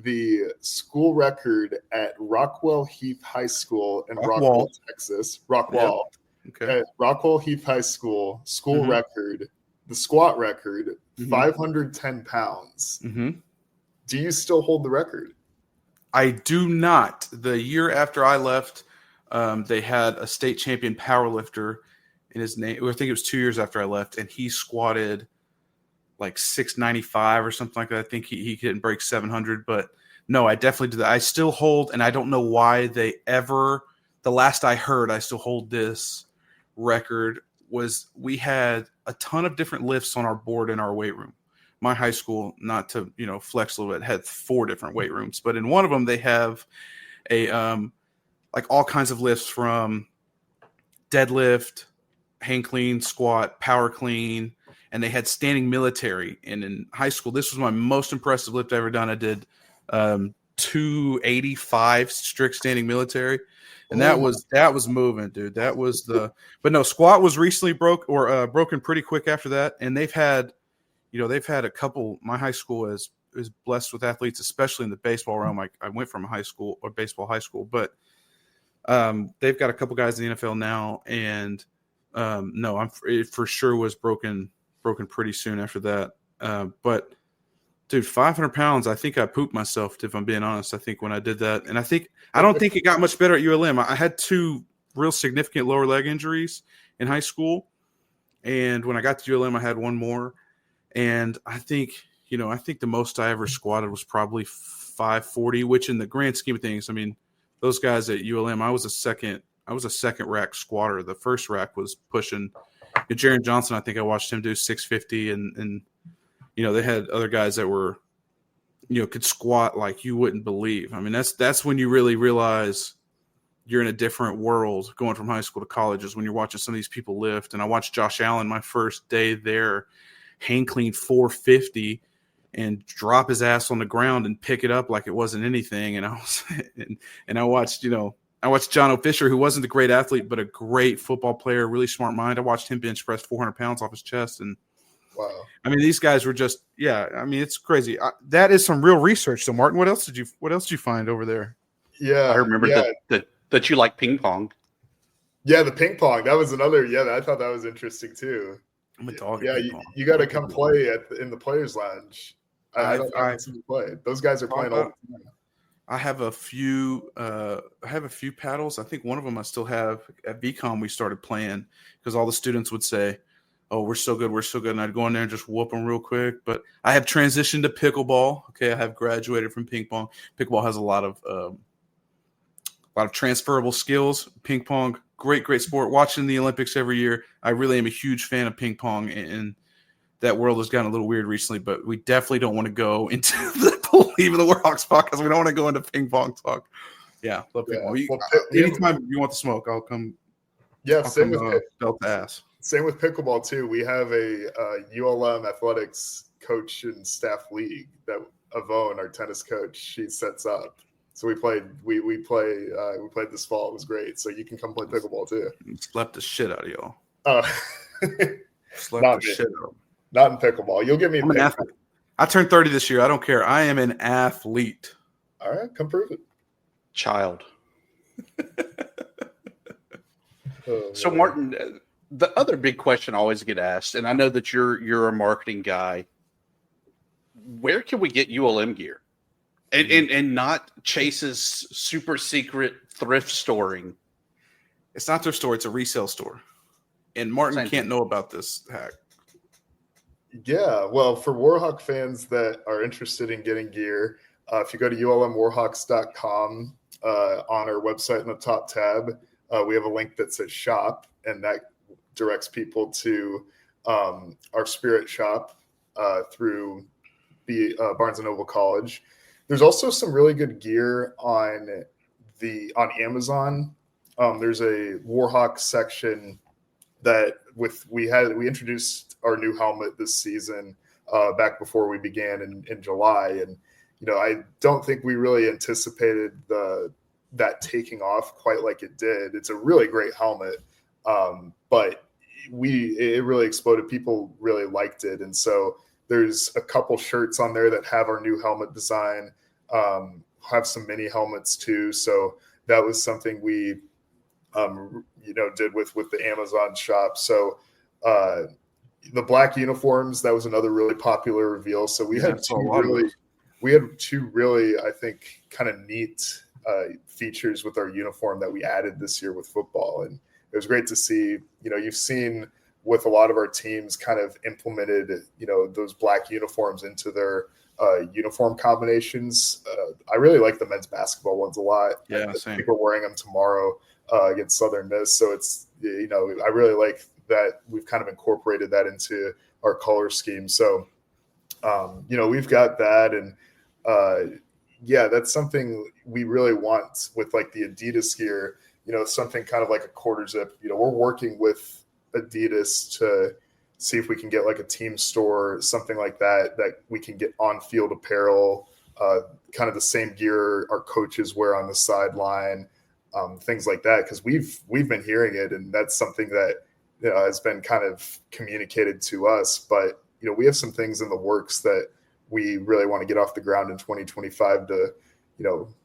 the school record at Rockwell Heath High School in Rockwell, Texas. Rockwell. Yep. Okay. At Rockwell Heath High School, record, the squat record, 510 pounds. Mm-hmm. Do you still hold the record? I do not. The year after I left, they had a state champion powerlifter in his name. I think it was 2 years after I left, and he squatted like 695 or something like that. I think he didn't break 700, but no, I definitely do that. I still hold, and I don't know why the last I heard, I still hold this record was we had a ton of different lifts on our board in our weight room. My high school, not to flex a little bit, had 4 different weight rooms, but in one of them they have a like all kinds of lifts from deadlift, hang clean, squat, power clean, and they had standing military. And in high school, this was my most impressive lift I ever done. I did 285 strict standing military. And that was moving, dude. That was but no, squat was recently broken pretty quick after that. And they've had a couple. My high school is blessed with athletes, especially in the baseball realm. I went from baseball high school, but they've got a couple guys in the NFL now. And no, it for sure was broken pretty soon after that. But dude, 500 pounds, I think I pooped myself, if I'm being honest. I think when I did that, and I don't think it got much better at ULM. I had 2 real significant lower leg injuries in high school. And when I got to ULM, I had 1 more. And I think the most I ever squatted was probably 540, which in the grand scheme of things, I mean, those guys at ULM, I was a second rack squatter. The first rack was pushing Jaron Johnson. I think I watched him do 650 and they had other guys that were, could squat like you wouldn't believe. I mean, that's when you really realize you're in a different world going from high school to college, is when you're watching some of these people lift. And I watched Josh Allen my first day there hang clean 450 and drop his ass on the ground and pick it up like it wasn't anything. And I watched John O'Fisher, who wasn't a great athlete, but a great football player, really smart mind. I watched him bench press 400 pounds off his chest. And wow. I mean, these guys were just, it's crazy. That is some real research. So Martin, what else did you find over there? Yeah. I remember that you like ping pong. Yeah. The ping pong. That was another, I thought that was interesting too. I'm a dog. Yeah. You got to come play in the players lounge. I see you play. Those guys are playing all the time. I have a few paddles. I think one of them I still have at VCOM. We started playing because all the students would say, "Oh, we're so good. And I'd go in there and just whoop them real quick. But I have transitioned to pickleball. Okay, I have graduated from ping pong. Pickleball has a lot of transferable skills. Ping pong, great sport. Watching the Olympics every year, I really am a huge fan of ping pong. And that world has gotten a little weird recently, but we definitely don't want to go into the Bleav in the Warhawks podcast. We don't want to go into ping pong talk. Yeah, love ping pong. Anytime you want the smoke, I'll come. Yeah, same with belt the ass. Same with pickleball too. We have a ULM athletics coach and staff league that Avon, our tennis coach, she sets up. So we played this fall. It was great. So you can come play pickleball too. Slept the shit out of y'all. Slept the shit out. Not in pickleball. You'll get me. I'm an athlete. I turned 30 this year. I don't care. I am an athlete. All right, come prove it. Child. So Martin, the other big question I always get asked, and I know that you're a marketing guy, where can we get ULM gear? And not Chase's super secret thrift storing. It's not their store, it's a resale store. And Martin can't know about this hack. Yeah, well, for Warhawk fans that are interested in getting gear, if you go to ulmwarhawks.com, on our website in the top tab, we have a link that says shop, and that directs people to our Spirit shop through Barnes & Noble College. There's also some really good gear on Amazon. There's a Warhawks section that we introduced our new helmet this season back before we began in July, and I don't think we really anticipated that taking off quite like it did. It's a really great helmet, but it really exploded. People really liked it, and so there's a couple shirts on there that have our new helmet design, have some mini helmets too. So that was something we did with the Amazon shop. So the black uniforms, that was another really popular reveal. So we had two really, I think, kind of neat features with our uniform that we added this year with football. And it was great to see, you've seen with a lot of our teams kind of implemented, those black uniforms into their uniform combinations. I really like the men's basketball ones a lot. Yeah, I same. think we're wearing them tomorrow against Southern Miss. So it's, I really like that we've kind of incorporated that into our color scheme. So, we've got that. And that's something we really want with like the Adidas gear, something kind of like a quarter zip. We're working with Adidas to see if we can get like a team store, something like that we can get on field apparel kind of the same gear our coaches wear on the sideline, things like that. Because we've been hearing it, and that's something that has been kind of communicated to us. But we have some things in the works that we really want to get off the ground in 2025 to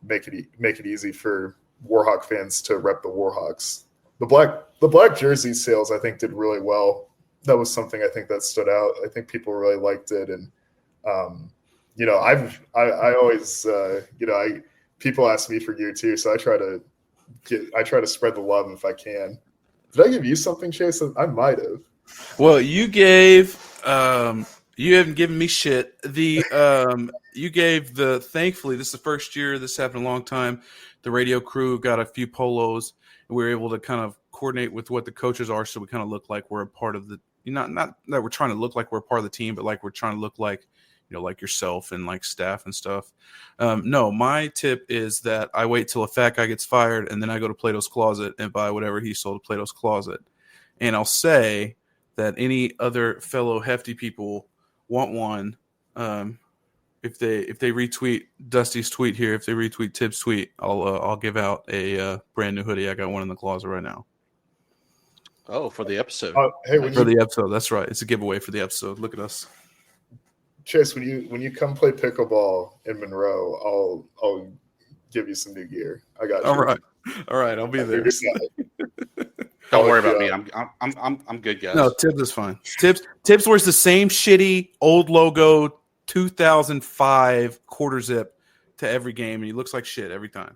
make it easy for Warhawk fans to rep the Warhawks. The black jersey sales, I think, did really well. That was something I think that stood out. I think people really liked it, and I always people ask me for gear too, so I try to spread the love if I can. Did I give you something, Chase? I might have. Well, you gave you haven't given me shit. You gave thankfully this is the first year this happened in a long time. The radio crew got a few polos, and we were able to kind of coordinate with what the coaches are, so we kind of look like we're a part of the. Not that we're trying to look like we're a part of the team, but like we're trying to look like like yourself and like staff and stuff. No, my tip is that I wait till a fat guy gets fired, and then I go to Plato's Closet and buy whatever he sold at Plato's Closet. And I'll say that any other fellow hefty people want one. If they retweet Dusty's tweet here, if they retweet Tibbs' tweet, I'll give out a brand new hoodie. I got one in the closet right now. Oh, for the episode. The episode, that's right. It's a giveaway for the episode. Look at us. Chase, when you come play pickleball in Monroe, I'll give you some new gear. I got you. All right, I'll be there. Don't worry about me. I'm good, guys. No, Tibbs is fine. Tibbs wears the same shitty old logo 2005 quarter zip to every game, and he looks like shit every time.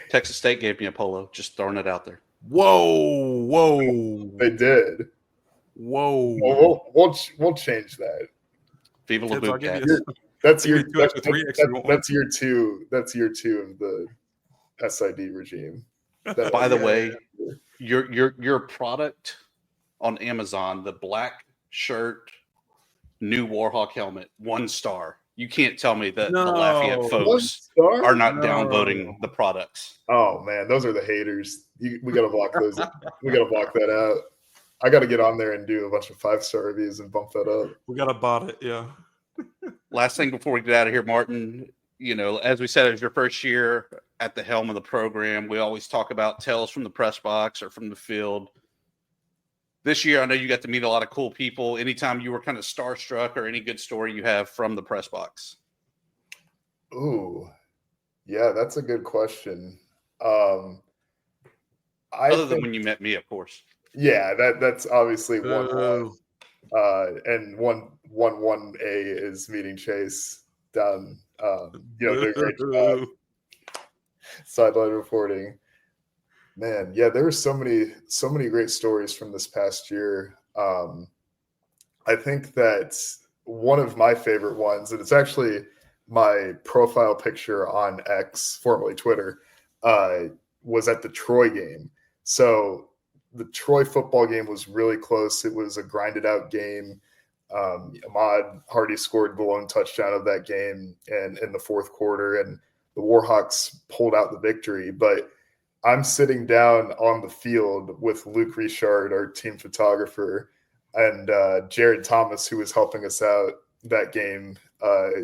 Texas State gave me a polo. Just throwing it out there. Whoa! They did. Whoa! Well, we'll change that. Viva La Boot Cat. That's year two. That's year two of the SID regime. By the way, your product on Amazon, the black shirt, new Warhawk helmet, 1 star. You can't tell me that the Lafayette folks are not downvoting the products. Oh man, those are the haters. We gotta block those. We gotta block that out. I gotta get on there and do a bunch of 5-star reviews and bump that up. We gotta bot it, yeah. Last thing before we get out of here, Martin. As we said, it was your first year at the helm of the program. We always talk about tales from the press box or from the field. This year, I know you got to meet a lot of cool people. Anytime you were kind of starstruck or any good story you have from the press box? Ooh, yeah, that's a good question. Other than when you met me, of course. Yeah, that's obviously one. And one A is meeting Chase down. Doing a great job. Sideline reporting. Man, yeah, there were so many great stories from this past year. I think that one of my favorite ones, and it's actually my profile picture on X, formerly Twitter, was at the Troy game. So the Troy football game was really close. It was a grinded out game. Ahmad Hardy scored the lone touchdown of that game and in the fourth quarter, and the Warhawks pulled out the victory. But I'm sitting down on the field with Luke Richard, our team photographer, and Jared Thomas, who was helping us out that game.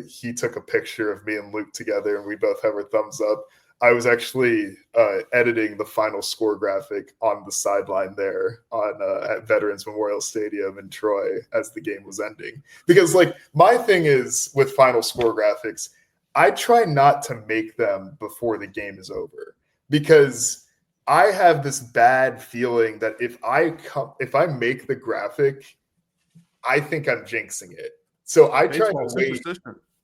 He took a picture of me and Luke together, and we both have our thumbs up. I was actually editing the final score graphic on the sideline there at Veterans Memorial Stadium in Troy as the game was ending. Because, my thing is with final score graphics, I try not to make them before the game is over. Because I have this bad feeling that if I make the graphic, I think I'm jinxing it. So I try to wait.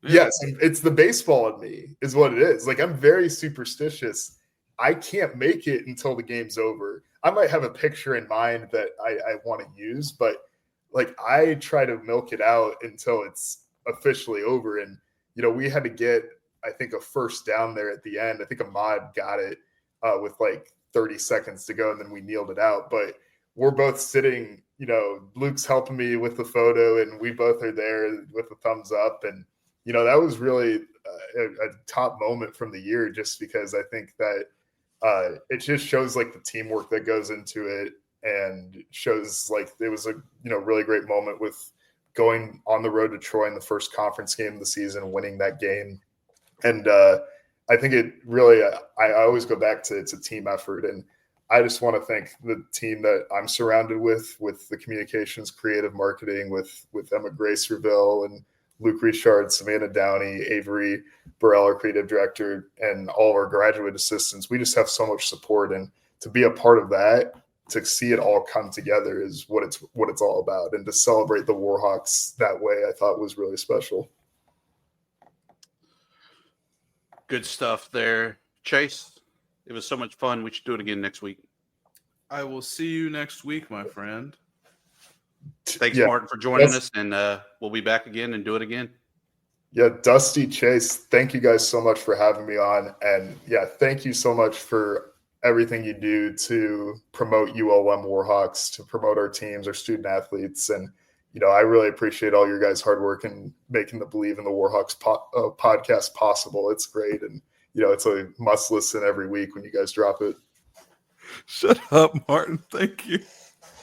Yes, it's the baseball in me is what it is. I'm very superstitious. I can't make it until the game's over. I might have a picture in mind that I want to use, but I try to milk it out until it's officially over. And, we had to get, I think, a first down there at the end. I think Ahmad got it with 30 seconds to go, and then we kneeled it out. But we're both sitting, Luke's helping me with the photo, and we both are there with the thumbs up. And, that was really a top moment from the year, just because I think that it just shows the teamwork that goes into it, and shows it was a really great moment with going on the road to Troy in the first conference game of the season, winning that game. And I think it really, I always go back to it's a team effort. And I just want to thank the team that I'm surrounded with the communications, creative marketing, with Emma Grace Reville and Luke Richard, Savannah Downey, Avery Burrell, our creative director, and all of our graduate assistants. We just have so much support, and to be a part of that, to see it all come together is what it's all about. And to celebrate the Warhawks that way, I thought was really special. Good stuff there, Chase. It was so much fun. We should do it again next week. I will see you next week, my friend. Thanks, Martin, for joining us, and we'll be back again and do it again. Yeah, Dusty, Chase, thank you guys so much for having me on. And yeah, thank you so much for everything you do to promote ULM Warhawks, to promote our teams, our student athletes. And, I really appreciate all your guys' hard work in making the Bleav in the Warhawks podcast possible. It's great. And, it's a must listen every week when you guys drop it. Shut up, Martin. Thank you.